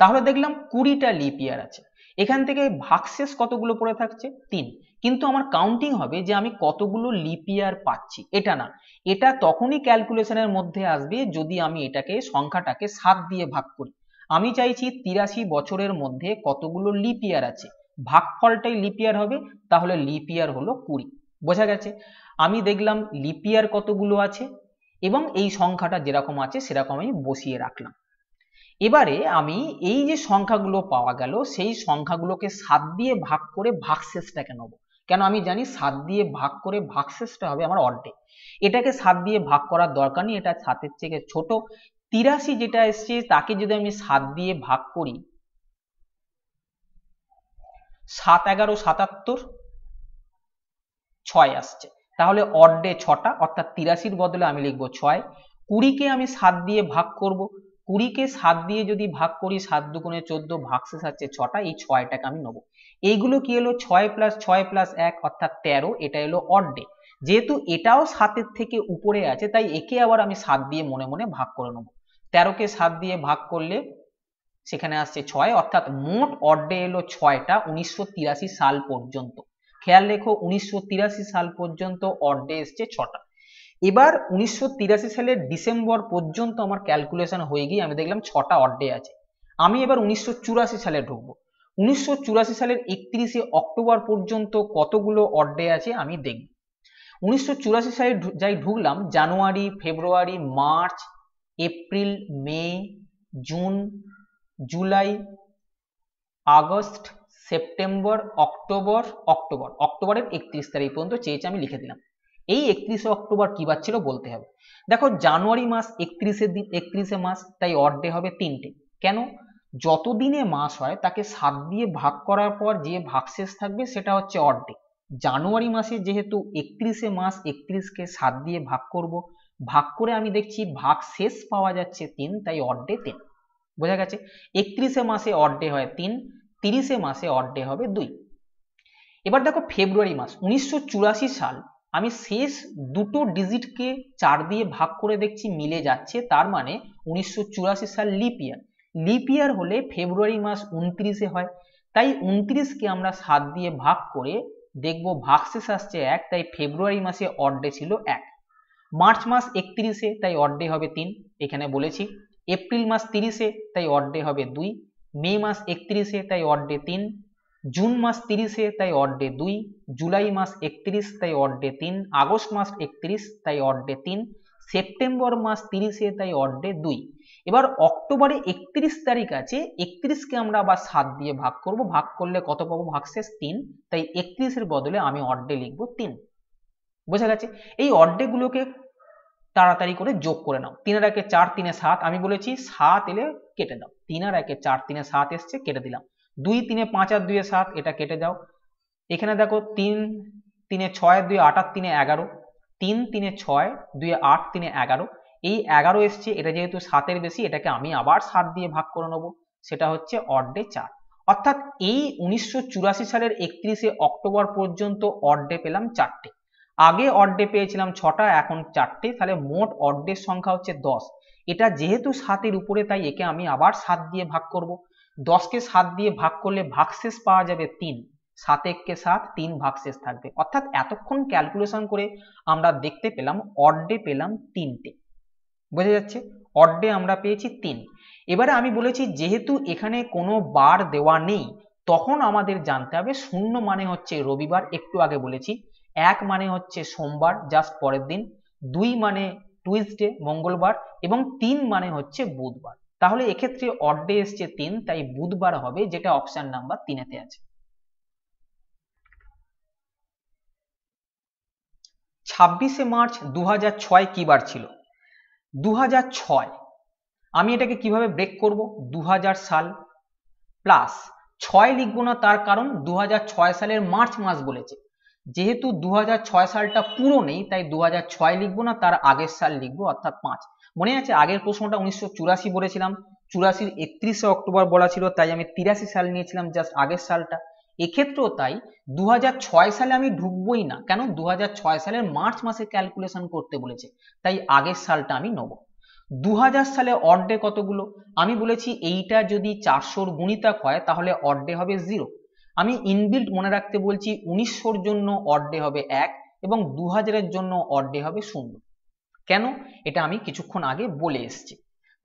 তাহলে দেখলাম 20টা লিপ ইয়ার আছে। এখান থেকে ভাগশেষ কতগুলো পড়ে থাকছে? 3। কিন্তু আমার কাউন্টিং হবে যে আমি কতগুলো লিপ ইয়ার পাচ্ছি, এটা না। এটা তখনই ক্যালকুলেশনের মধ্যে আসবে যদি আমি এটাকে সংখ্যাটাকে 7 দিয়ে ভাগ করি। আমি চাইছি 83 বছরের মধ্যে কতগুলো লিপ ইয়ার আছে, ভাগফলটাই লিপ ইয়ার হবে, তাহলে লিপ ইয়ার হলো 20। বোঝা গেছে? আমি দেখলাম লিপ ইয়ার কতগুলো আছে এবং এই সংখ্যাটা যেরকম আছে সেরকম আমি বসিয়ে রাখলাম। এবারে আমি এই যে সংখ্যাগুলো পাওয়া গেল সেই সংখ্যাগুলোকে 7 দিয়ে ভাগ করে ভাগশেষটাকে নেব। কেন? আমি জানি 7 দিয়ে ভাগ করে ভাগশেষটা হবে আমার অড ডে। এটাকে 7 দিয়ে ভাগ করার দরকার নেই, এটা 7-এর থেকে ছোট। 83 যেটা এসছে তাকে যদি আমি 7 দিয়ে ভাগ করি, 7 11 77, 6 আসছে। তাহলে অড ডে 6টা, অর্থাৎ 83-র বদলে আমি লিখবো 6। 20-কে আমি 7 দিয়ে ভাগ করব, 20-কে 7 দিয়ে যদি ভাগ করি 7 দুগুণে 14, ভাগশেষ আছে 6টা, এই 6টাকে আমি নেব। এইগুলো কি হলো? 6 প্লাস 6 প্লাস 1 অর্থাৎ 13, এটা এলো অড ডে। যেহেতু এটাও 7-এর থেকে উপরে আছে তাই একে আবার আমি 7 দিয়ে মনে মনে ভাগ করে নেব। 13-কে 7 দিয়ে ভাগ করলে সেখানে আসছে 6, অর্থাৎ মোট অড ডে এলো 6টা 1983 সাল পর্যন্ত। খেয়াল রেখো 1983 সাল পর্যন্ত অড ডে এসছে 6টা। এবার 1983 সালের ডিসেম্বর পর্যন্ত আমার ক্যালকুলেশন হয়ে গিয়ে আমি দেখলাম 6টা অড ডে আছে। আমি এবার 1984 সালে ঢুকবো। 1984 সালের 31 অক্টোবর পর্যন্ত কতগুলো অড ডে আছে আমি দেখব। 1984 সালে যাই ঢুকলাম, January, February, March, April, May, June, July, August, September, October, অক্টোবরের 31 তারিখ পর্যন্ত চেয়েছে, আমি লিখে দিলাম। এই 31 অক্টোবর কি বার ছিল বলতে হবে। দেখো জানুয়ারি মাস 31 মাস, তাই অড ডে হবে 3টে। কেন? যত দিনে মাস হয় তাকে 7 দিয়ে ভাগ করার পর যে ভাগশেষ থাকবে সেটা হচ্ছে অড ডে। জানুয়ারি মাসে যেহেতু 31 মাস, 31-কে 7 দিয়ে ভাগ করব, ভাগ করে আমি দেখছি ভাগশেষ পাওয়া যাচ্ছে 3, তাই অড ডে 3। বোঝা গেছে? 31 মাসে অড ডে হয় 3, 30 মাসে অড ডে হবে 2। এবার দেখো ফেব্রুয়ারি মাস 1984 সাল, আমি শেষ দুটো ডিজিটকে 4 দিয়ে ভাগ করে দেখছি মিলে যাচ্ছে, তার মানে 1984 সাল লিপ ইয়ার। লিপ ইয়ার হলে ফেব্রুয়ারি মাস 29-এ হয়, তাই 29-কে আমরা 7 দিয়ে ভাগ করে দেখবো ভাগশেষ আসছে 1, তাই ফেব্রুয়ারি মাসে অড ডে ছিল 1। মার্চ মাস 31-এ, তাই অড ডে হবে 3, এখানে বলেছি। এপ্রিল মাস 30-এ, তাই অড ডে হবে 2, মে মাস 31-এ, তাই অড ডে 3, জুন মাস 30-এ, তাই অড ডে 2, জুলাই মাস 31, তাই অড ডে 3, আগস্ট মাস 31, তাই অড ডে 3, সেপ্টেম্বর মাস 30-এ, তাই অড ডে 2। এবার অক্টোবরে 31 তারিখ আছে, 31কে আমরা আবার 7 দিয়ে ভাগ করব, ভাগ করলে কত পাবো, ভাগশেষ 3, তাই 31-এর বদলে আমি অড ডে লিখবো 3। বোঝা গেছে? এই অড ডে গুলোকে তাড়াতাড়ি করে যোগ করে নাও। 3 আর 1 4, 3 এ 7, আমি বলেছি 7 এলে কেটে দাও। 3 আর 1 4, 3 এ 7 এসছে, কেটে দিলাম। 2 3 এ 5 আর 2 এ 7, এটা কেটে দাও। এখানে দেখো 3 3 এ 6 2 এ 8 আর 3 এ 11, 3 3 এ 6 2 এ 8 3 এ 11, এই 11 এসছে, এটা যেহেতু 7 এর বেশি, এটাকে আমি আবার 7 দিয়ে ভাগ করে নেব, সেটা হচ্ছে অড ডে 4। অর্থাৎ এই 1984 সালের 31শে অক্টোবর পর্যন্ত অড ডে পেলাম 4টে। আগে অড ডে পেয়েছিলাম 6টা, এখন 4টে, তাহলে মোট অড ডের সংখ্যা হচ্ছে 10। এটা যেহেতু 7 এর উপরে, তাই একে আমি আবার 7 দিয়ে ভাগ করব। 10কে 7 দিয়ে ভাগ করলে ভাগশেষ পাওয়া যাবে 3, 7 1 7, 3 ভাগশেষ থাকবে। অর্থাৎ এতক্ষণ ক্যালকুলেশন করে আমরা দেখতে পেলাম অড ডে পেলাম 3টে। বোঝা যাচ্ছে? অড ডে আমরা পেয়েছি 3। এবারে আমি বলেছি যেহেতু এখানে কোনো বার দেওয়া নেই, তখন আমাদের জানতে হবে শূন্য মানে হচ্ছে রবিবার, একটু আগে বলেছি। 1 মানে হচ্ছে সোমবার, জাস্ট পরের দিন। 2 মানে টুইসডে, মঙ্গলবার, এবং 3 মানে হচ্ছে বুধবার। তাহলে এক্ষেত্রে অড ডে এসছে 3, তাই বুধবার হবে, যেটা অপশন নাম্বার 3-এতে আছে। 26শে মার্চ 2006 কি বার ছিল? 2006, আমি এটাকে কিভাবে ব্রেক করব? 2000 সাল প্লাস 6 লিখবো না, তার কারণ 2006 সালের মার্চ মাস বলেছে। যেহেতু 2006 সালটা পুরো নেই, তাই 2006 লিখবো না, তার আগের সাল লিখবো, অর্থাৎ 5। মনে আছে আগের প্রশ্নটা 1984 বলেছিলাম, 84-র 31শে অক্টোবর বলা ছিল, তাই আমি 83 সাল নিয়েছিলাম, জাস্ট আগের সালটা। এক্ষেত্রেও তাই 2006 সালে আমি ঢুকবোই না, কেন? 2006 সালের মার্চ মাসে ক্যালকুলেশন করতে বলেছে, তাই আগের সালটা আমি নেব। 2000 সালে অড ডে কতগুলো? আমি বলেছি এইটা যদি 400-র গুণিতক হয় তাহলে অড ডে হবে 0। আমি ইনবিল্ট মনে রাখতে বলছি, 1900-র জন্য অড ডে হবে 1 এবং 2000-এর জন্য অড ডে হবে 0। কেন? এটা আমি কিছুক্ষণ আগে বলে এসেছি।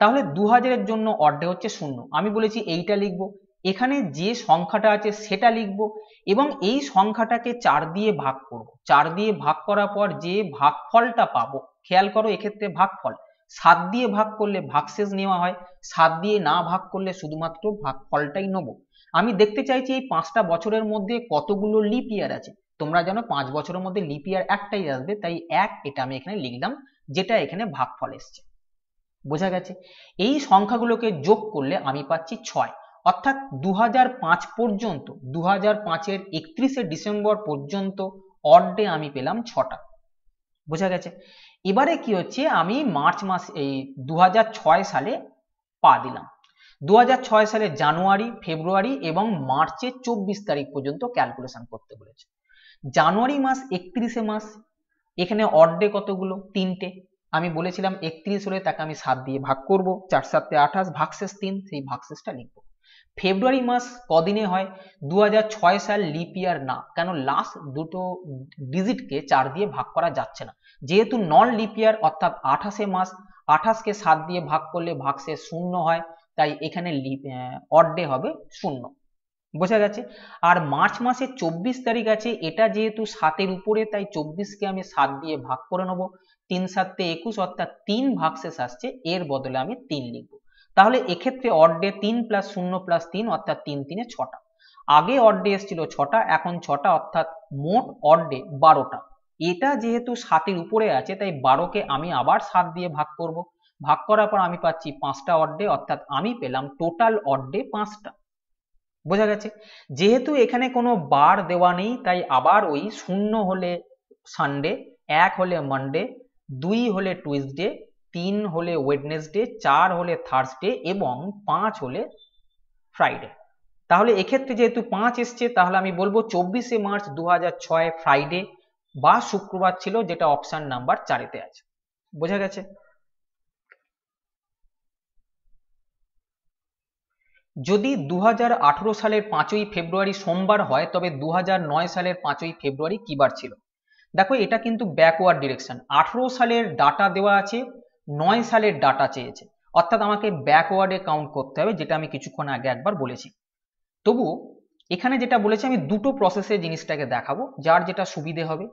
তাহলে 2000-এর জন্য অড ডে হচ্ছে 0, আমি বলেছি এইটা লিখবো, এখানে যে সংখ্যাটা আছে সেটা লিখবো, এবং এই সংখ্যাটাকে 4 দিয়ে ভাগ করব। 4 দিয়ে ভাগ করার পর যে ভাগফলটা পাবো, খেয়াল করো এক্ষেত্রে ভাগফল 7 দিয়ে ভাগ করলে ভাগশেষ নেওয়া হয়, 7 দিয়ে না ভাগ করলে শুধুমাত্র ভাগফলটাই নেব। আমি দেখতে চাইছি এই 5টা বছরের মধ্যে কতগুলো লিপ ইয়ার আছে। তোমরা জানো 5 বছরের মধ্যে লিপ ইয়ার একটাই আসবে, তাই 1 এটা আমি এখানে লিখলাম, যেটা এখানে ভাগফল এসছে। বোঝা গেছে? এই সংখ্যাগুলোকে যোগ করলে আমি পাচ্ছি 6। অর্থাৎ 2005 পর্যন্ত, 2005-এর 31শে ডিসেম্বর পর্যন্ত অড ডে আমি পেলাম 6টা। বোঝা গেছে? এবারে কি হচ্ছে, আমি মার্চ মাস এই 2006 সালে পা দিলাম। 2006 সালে জানুয়ারি, ফেব্রুয়ারি এবং মার্চের 24 তারিখ পর্যন্ত ক্যালকুলেশন করতে বলেছে। জানুয়ারি মাস 31শে মাস, এখানে অড ডে কতগুলো? 3টে। আমি বলেছিলাম 31 হলে তাকে আমি 7 দিয়ে ভাগ করব, 4 7 28, ভাগশেষ 3, সেই ভাগশেষটা লিখব। ফেব্রুয়ারি মাস কদিনে হয়? 2006 সাল লিপ ইয়ার না, কেন? লাস্ট দুটো ডিজিটকে 4 দিয়ে ভাগ করা যাচ্ছে না, যেহেতু নন লিপ ইয়ার, অর্থাৎ 28শে মাস, 28কে 7 দিয়ে ভাগ করলে ভাগশেষ 0 হয়, তাই এখানে অড ডে হবে 0। বোঝা গেছে? আর মার্চ মাসের 24 তারিখ আছে, এটা যেহেতু 7-এর উপরে, তাই 24কে আমি 7 দিয়ে ভাগ করে নেব, 3 7 21, অর্থাৎ 3 ভাগশেষ আসছে, এর বদলে আমি 3 লিখব। তাহলে এক্ষেত্রে অড ডে 3 + 0 + 3, অর্থাৎ 3 3 এ 6টা। আগে অড ডে এসেছিল 6টা, এখন 6টা, অর্থাৎ মোট অড ডে 12টা। এটা যেহেতু 7-এর উপরে আছে, তাই 12কে আমি আবার 7 দিয়ে ভাগ করব, ভাগ করার পর আমি পাচ্ছি 5টা অড ডে, অর্থাৎ আমি পেলাম টোটাল অড ডে 5টা। বোঝা গেছে? যেহেতু এখানে কোনো বার দেওয়া নেই, তাই আবার ওই 0 হলে সানডে, 1 হলে মানডে, 2 হলে টুইসডে, 3 হলে ওয়েডনেসডে, 4 হলে থার্সডে এবং 5 হলে ফ্রাইডে। তাহলে এক্ষেত্রে যেহেতু 5 এসছে, তাহলে আমি বলবো 24শে মার্চ 2006 ফ্রাইডে বা শুক্রবার ছিল, যেটা অপশন নাম্বার 4-এতে আছে। বোঝা গেছে? যদি 2018 সালের 5ই ফেব্রুয়ারি সোমবার হয়, তবে 2009 সালের 5ই ফেব্রুয়ারি কি বার ছিল? দেখো এটা কিন্তু ব্যাকওয়ার্ড ডিরেকশন, 18 সালের ডাটা দেওয়া আছে, 9 সালের ডাটা চেয়েছে, অর্থাৎ আমাকে ব্যাকওয়ার্ডে কাউন্ট করতে হবে, যেটা আমি কিছুক্ষণ আগে একবার বলেছি। তবু এখানে যেটা বলেছি আমি দুটো প্রসেসে জিনিসটাকে দেখাবো, যার যেটা সুবিধে হবে।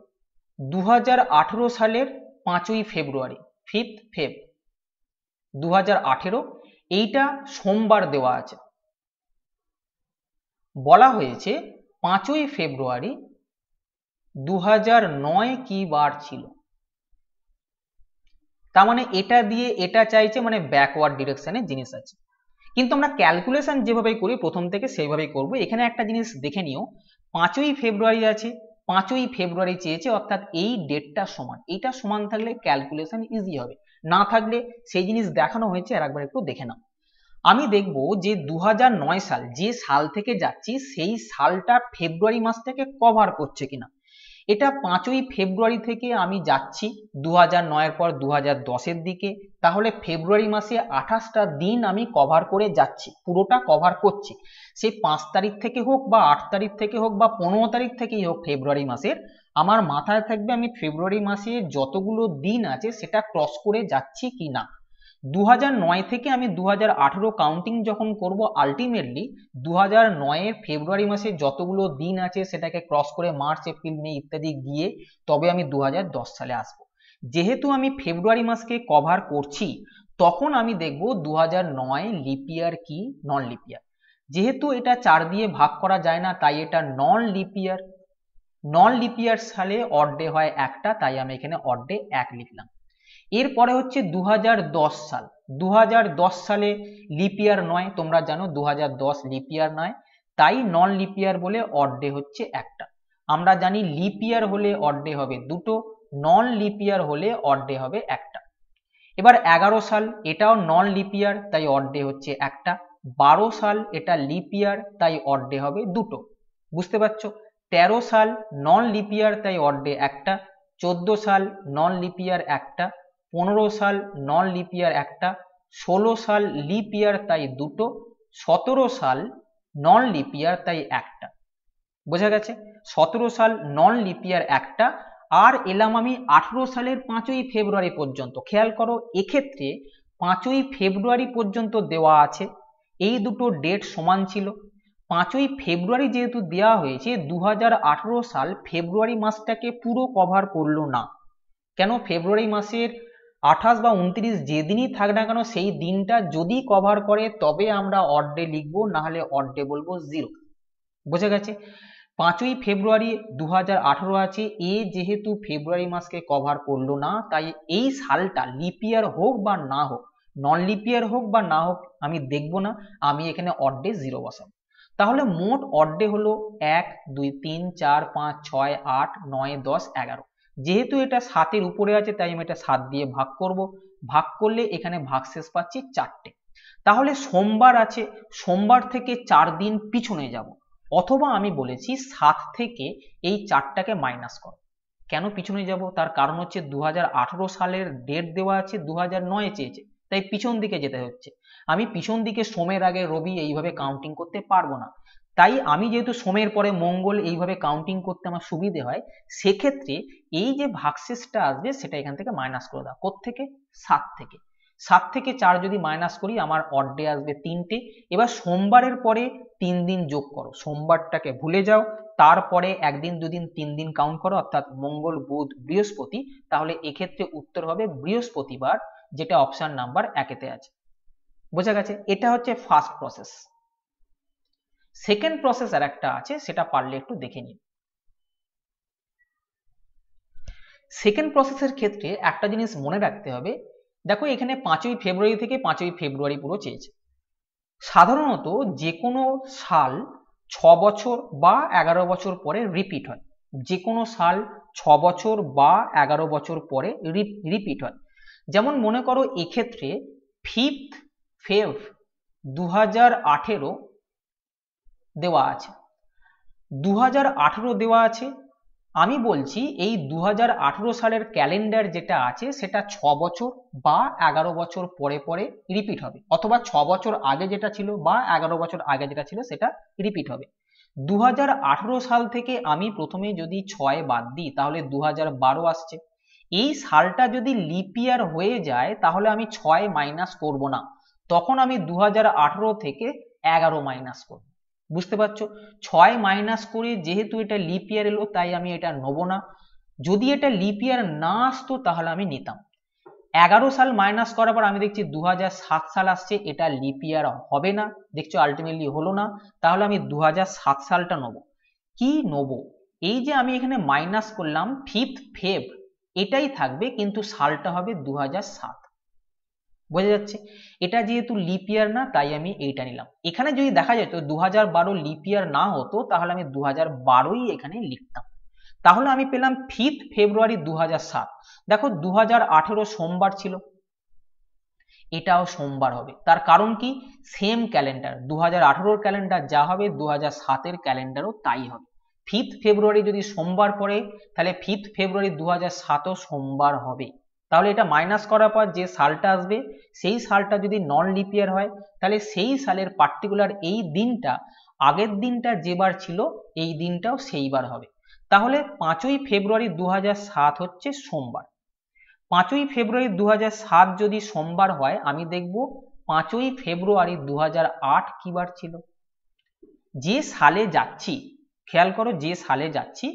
2018 সালের 5ই ফেব্রুয়ারি, 5th ফেব 2018, এইটা সোমবার দেওয়া আছে। বলা হয়েছে 5ই ফেব্রুয়ারি 2009 কি বার ছিল, তার মানে এটা দিয়ে এটা চাইছে, মানে ব্যাকওয়ার্ড ডিরেকশনের জিনিস আছে। কিন্তু আমরা ক্যালকুলেশন যেভাবে করি প্রথম থেকে সেইভাবেই করব। এখানে একটা জিনিস দেখে নিও, 5ই ফেব্রুয়ারি আছে, 5ই ফেব্রুয়ারি চেয়েছে, অর্থাৎ এই ডেটটা সমান, এইটা সমান থাকলে ক্যালকুলেশন ইজি হবে, না থাকলে সেই জিনিস দেখানো হয়েছে আর একবার একটু দেখে নাও। আমি দেখব যে 2009 সাল, যে সাল থেকে যাচ্ছি সেই সালটা ফেব্রুয়ারি মাস থেকে কভার করছে কিনা। এটা 5ই ফেব্রুয়ারি থেকে আমি যাচ্ছি 2009 পর 2010-এর দিকে, তাহলে ফেব্রুয়ারি মাসে 28টা দিন আমি কভার করে যাচ্ছি, পুরোটা কভার করছি। সেই 5 তারিখ থেকে হোক বা 8 তারিখ থেকে হোক বা 15 তারিখ থেকেই হোক ফেব্রুয়ারি মাসের, আমার মাথায় থাকবে আমি ফেব্রুয়ারি মাসে যতগুলো দিন আছে সেটা ক্রস করে যাচ্ছি কিনা। 2009 থেকে আমি 2018 কাউন্টিং যখন করব, আলটিমেটলি 2009-এর ফেব্রুয়ারি মাসে যতগুলো দিন আছে সেটাকে ক্রস করে মার্চ, এপ্রিল, মে ইত্যাদি গিয়ে তবে আমি 2010 সালে আসব। যেহেতু আমি ফেব্রুয়ারি মাসকে কভার করছি, তখন আমি দেখব 2009 লিপ ইয়ার কি নন লিপ ইয়ার। যেহেতু এটা 4 দিয়ে ভাগ করা যায় না, তাই এটা নন লিপ ইয়ার। নন লিপ ইয়ার সালে অড ডে হয় একটা, তাই আমি এখানে অড ডে 1 লিখলাম। এরপরে হচ্ছে 2010 সাল, 2010 সালে লিপ ইয়ার নয়, তোমরা জানো 2010 লিপ ইয়ার নয়, তাই নন লিপ ইয়ার বলে অড ডে হচ্ছে একটা। আমরা জানি লিপ ইয়ার হলে অড ডে হবে দুটো, নন লিপ ইয়ার হলে অড ডে হবে একটা। এবার 11 সাল, এটাও নন লিপ ইয়ার, তাই অড ডে হচ্ছে একটা। 12 সাল, এটা লিপ ইয়ার, তাই অড ডে হবে দুটো, বুঝতে পারছো। 13 সাল নন লিপ ইয়ার, তাই অড ডে একটা। 14 সাল নন লিপ ইয়ার একটা। 15 সাল নন লিপ ইয়ার একটা। 16 সাল লিপ ইয়ার, তাই দুটো। 17 সাল নন লিপ ইয়ার, তাই একটা। বোঝা গেছে? 17 সাল নন লিপ ইয়ার একটা। আর এলাম আমি 18 সালের 5ই ফেব্রুয়ারি পর্যন্ত। খেয়াল করো, এক্ষেত্রে 5ই ফেব্রুয়ারি পর্যন্ত দেওয়া আছে, এই দুটো ডেট সমান ছিল। 5ই ফেব্রুয়ারি যেহেতু দেওয়া হয়েছে, 2018 সাল ফেব্রুয়ারি মাসটাকে পুরো কভার করলো না। কেন? ফেব্রুয়ারি মাসের 28 বা 29 যেদিনই থাক না কেন, সেই দিনটা যদি কভার করে তবে আমরা অড ডে লিখবো, না হলে অড ডে বলবো 0। বোঝা গেছে? 5ই ফেব্রুয়ারি 2018 আছে, এ যেহেতু ফেব্রুয়ারি মাসকে কভার করলো না, তাই এই সালটা লিপ ইয়ার হোক বা না হোক, নন লিপ ইয়ার হোক বা না হোক, আমি দেখবো না, আমি এখানে অড ডে 0 বসাবো। তাহলে মোট অড ডে হলো 1, 2, 3, 4, 5, 6, 8, 9, 10, 11। যেহেতু এটা 7-এর উপরে আছে, তাই আমি এটা 7 দিয়ে ভাগ করব। ভাগ করলে এখানে ভাগশেষ পাচ্ছি 4টে। তাহলে সোমবার আছে, সোমবার থেকে 4 দিন পিছনে যাব, অথবা আমি বলেছি 7 থেকে এই 4টাকে মাইনাস করো। কেন পিছনে যাব? তার কারণ হচ্ছে 2018 সালের ডেট দেওয়া আছে, 2009 চেয়েছে, তাই পিছন দিকে যেতে হচ্ছে। আমি পিছন দিকে সোমের আগে রবি এইভাবে কাউন্টিং করতে পারবো না, তাই আমি যেহেতু সোমের পরে মঙ্গল এইভাবে কাউন্টিং করতে আমার সুবিধে হয়, সেক্ষেত্রে এই যে ভাগশেষটা আসবে সেটা এখান থেকে মাইনাস করে দাও। কোত্থেকে? 7 থেকে। 7 থেকে 4 যদি মাইনাস করি, আমার অড ডে আসবে 3টে। এবার সোমবারের পরে 3 দিন যোগ করো, সোমবারটাকে ভুলে যাও, তারপরে 1 দিন 2 দিন 3 দিন কাউন্ট করো, অর্থাৎ মঙ্গল, বুধ, বৃহস্পতি। তাহলে এক্ষেত্রে উত্তর হবে বৃহস্পতিবার, যেটা অপশন নাম্বার 1-এতে আছে। বোঝা গেছে? এটা হচ্ছে ফার্স্ট প্রসেস। সেকেন্ড প্রসেস আর একটা আছে, সেটা পারলে একটু দেখে নিন। সেকেন্ড প্রসেসের ক্ষেত্রে একটা জিনিস মনে রাখতে হবে, দেখো এখানে 5ই ফেব্রুয়ারি থেকে 5ই ফেব্রুয়ারি পুরো চেয়েছে। সাধারণত যে কোনো সাল 6 বছর বা 11 বছর পরে রিপিট হয়। যে কোনো সাল 6 বছর বা 11 বছর পরে রিপিট হয়। যেমন মনে করো এক্ষেত্রে 5th ফেব 2018 দেওয়া আছে, 2018 দেওয়া আছে। আমি বলছি এই 2018 সালের ক্যালেন্ডার যেটা আছে সেটা 6 বছর বা 11 বছর পরে পরে রিপিট হবে, অথবা 6 বছর আগে যেটা ছিল বা 11 বছর আগে যেটা ছিল সেটা রিপিট হবে। 2018 সাল থেকে আমি প্রথমে যদি 6 বাদ দিই তাহলে 2012 আসছে। এই সালটা যদি লিপ ইয়ার হয়ে যায় তাহলে আমি 6 মাইনাস করব না, তখন আমি 2018 থেকে 11 মাইনাস করব। বুঝতে পারছো? 6 মাইনাস করে যেহেতু এটা লিপ ইয়ার এলো তাই আমি এটা নেব না। যদি এটা লিপ ইয়ার না আসতো তাহলে আমি নিতাম। 11 সাল মাইনাস করার পর আমি দেখছি 2007 সাল আসছে, এটা লিপ ইয়ার হবে না, দেখছো আলটিমেটলি হলো না, তাহলে আমি 2007 সালটা নেব। কি নেব? এই যে আমি এখানে মাইনাস করলাম 5th ফেব, এটাই থাকবে কিন্তু সালটা হবে 2007। বোঝা যাচ্ছে? এটা যেহেতু লিপ ইয়ার না তাই আমি এইটা নিলাম। এখানে যদি দেখা যেত 2012 লিপ ইয়ার না হতো তাহলে আমি 2012ই এখানে লিখতাম। তাহলে আমি পেলাম 5th ফেব্রুয়ারি 2007। দেখো 2018 সোমবার ছিল, এটাও সোমবার হবে। তার কারণ কি? সেম ক্যালেন্ডার, 2018 ক্যালেন্ডার যা হবে 2007 ক্যালেন্ডারও তাই হবে। 5th ফেব্রুয়ারি যদি সোমবার পড়ে তাহলে 5th ফেব্রুয়ারি 2007ও সোমবার হবে। তাহলে এটা মাইনাস করার পর যে সালটা আসবে সেই সালটা যদি নন লিপ ইয়ার হয় তাহলে সেই সালের পার্টিকুলার এই দিনটা আগের দিনটা যেবার ছিল এই দিনটাও সেইবার হবে। তাহলে 5ই ফেব্রুয়ারি 2007 হচ্ছে সোমবার। 5ই ফেব্রুয়ারি 2007 যদি সোমবার হয় আমি দেখব 5ই ফেব্রুয়ারি 2008 কি বার ছিল। যে সালে যাচ্ছি, খেয়াল করো যে সালে যাচ্ছি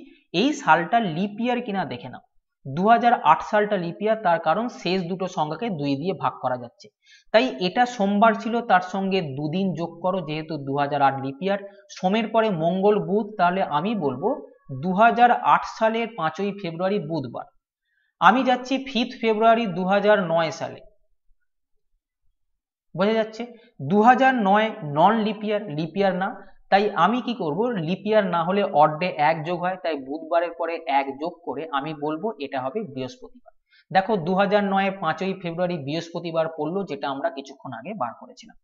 এই সালটা লিপ ইয়ার কিনা দেখে নাও। 2008 সালটা লিপ ইয়ার, তার কারণ শেষ দুটো সংখ্যাকে 2 দিয়ে ভাগ করা যাচ্ছে। তাই এটা সোমবার ছিল, তার সঙ্গে দুদিন যোগ করো যেহেতু 2008 লিপ ইয়ার। সোমের পরে মঙ্গল বুধ, তাহলে আমি বলবো 2008 সালের 5ই ফেব্রুয়ারি বুধবার। আমি যাচ্ছি 5th ফেব্রুয়ারি 2009 সালে। বোঝা যাচ্ছে? 2009 নন লিপ ইয়ার, লিপ ইয়ার না, তাই আমি কি করব, লিপ ইয়ার না হলে অড ডে 1 যোগ হয়, তাই বুধবারের পরে 1 যোগ করে আমি বলবো এটা হবে বৃহস্পতিবার। দেখো 2009 5ই ফেব্রুয়ারি বৃহস্পতিবার পড়লো, যেটা আমরা কিছুক্ষণ আগে বার করেছিলাম।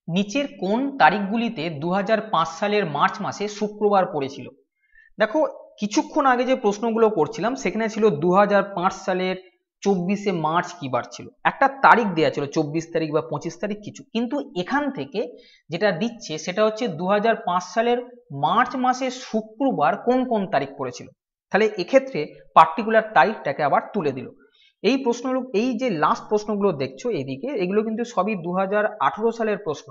নিচের কোন তারিখগুলিতে 2005 সালের মার্চ মাসে শুক্রবার পড়েছিল? দেখো কিছুক্ষণ আগে যে প্রশ্নগুলো করছিলাম সেখানে ছিল 2005 সালের 24শে মার্চ কি বার ছিল, একটা তারিখ দেওয়া ছিল 24 তারিখ বা 25 তারিখ কিছু, কিন্তু এখান থেকে যেটা দিচ্ছে সেটা হচ্ছে 2005 সালের মার্চ মাসের শুক্রবার কোন কোন তারিখ পড়েছিল। তাহলে এক্ষেত্রে পার্টিকুলার তারিখটাকে আবার তুলে দিল। এই প্রশ্নগুলো, এই যে লাস্ট প্রশ্নগুলো দেখছো এইদিকে, এগুলো কিন্তু সবই 2018 সালের প্রশ্ন।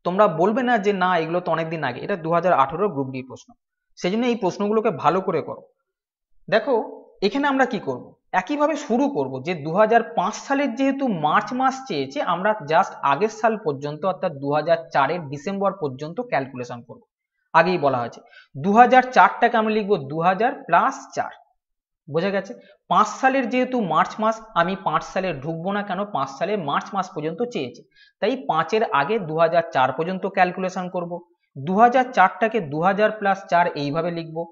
তোমরা বলবে না যে না এগুলো তো অনেকদিন আগে, এটা 2018 গ্রুপ ডি প্রশ্ন, সেই জন্য এই প্রশ্নগুলোকে ভালো করে করো। দেখো এখানে আমরা কি করব, একইভাবে শুরু করব যে 2005 সালের যেহেতু মার্চ মাস চেয়েছে আমরা জাস্ট আগের সাল পর্যন্ত অর্থাৎ 2004 ডিসেম্বর পর্যন্ত ক্যালকুলেশন করব। আগেই বলা হয়েছে 2004টাকে আমি লিখবো 2000 প্লাস 4। বোঝা গেছে? 5 সালের যেহেতু মার্চ মাস, আমি 5 সালে ঢুকবো না, কেন 5 সালে মার্চ মাস পর্যন্ত চেয়েছে, তাই 5-এর আগে 2004 পর্যন্ত ক্যালকুলেশন করব। 2004টাকে 2000 প্লাস 4 এইভাবে লিখবো।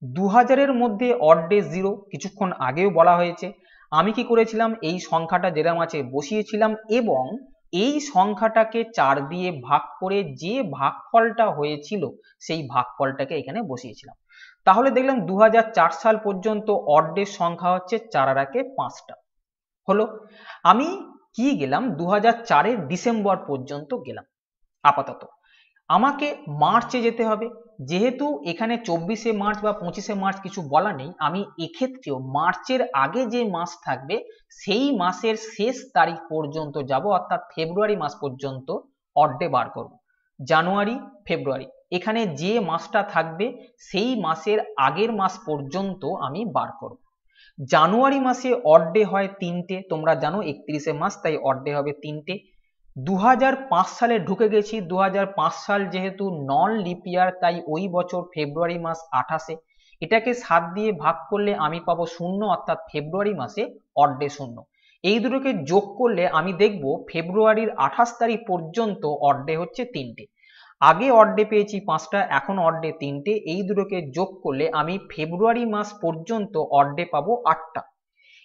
2000-এর মধ্যে অড ডে 0, কিছুক্ষণ আগেও বলা হয়েছে। আমি কি করেছিলাম, এই সংখ্যাটা যেরকম আছে বসিয়েছিলাম এবং এই সংখ্যাটাকে 4 দিয়ে ভাগ করে যে ভাগফলটা হয়েছিল সেই ভাগফলটাকে এখানে বসিয়েছিলাম। তাহলে দেখলাম 2004 সাল পর্যন্ত অড ডে সংখ্যা হচ্ছে 4 আর 1-এ 5টা হলো। আমি কি গেলাম 2004-এর ডিসেম্বর পর্যন্ত গেলাম। আপাতত আমাকে মার্চে যেতে হবে, যেহেতু এখানে 24শে মার্চ বা 25শে মার্চ কিছু বলা নেই, আমি এক্ষেত্রেও মার্চের আগে যে মাস থাকবে সেই মাসের শেষ তারিখ পর্যন্ত যাব, অর্থাৎ ফেব্রুয়ারি মাস পর্যন্ত অড ডে বার করব। জানুয়ারি, ফেব্রুয়ারি, এখানে যে মাসটা থাকবে সেই মাসের আগের মাস পর্যন্ত আমি বার করব। জানুয়ারি মাসে অড ডে হয় 3টে, তোমরা জানো 31শে মাস, তাই অড ডে হবে 3টে। 2005 সালে ঢুকে গেছি, 2005 সাল যেহেতু নন লিপ ইয়ার তাই ওই বছর ফেব্রুয়ারি মাস 28-এ, এটাকে 7 দিয়ে ভাগ করলে আমি পাবো 0, অর্থাৎ ফেব্রুয়ারি মাসে অড ডে 0। এই দুটোকে যোগ করলে আমি দেখব ফেব্রুয়ারির 28 তারিখ পর্যন্ত অড ডে হচ্ছে 3টে। আগে অড ডে পেয়েছি 5টা, এখন অড ডে 3টে, এই দুটোকে যোগ করলে আমি ফেব্রুয়ারি মাস পর্যন্ত অড ডে পাবো 8টা।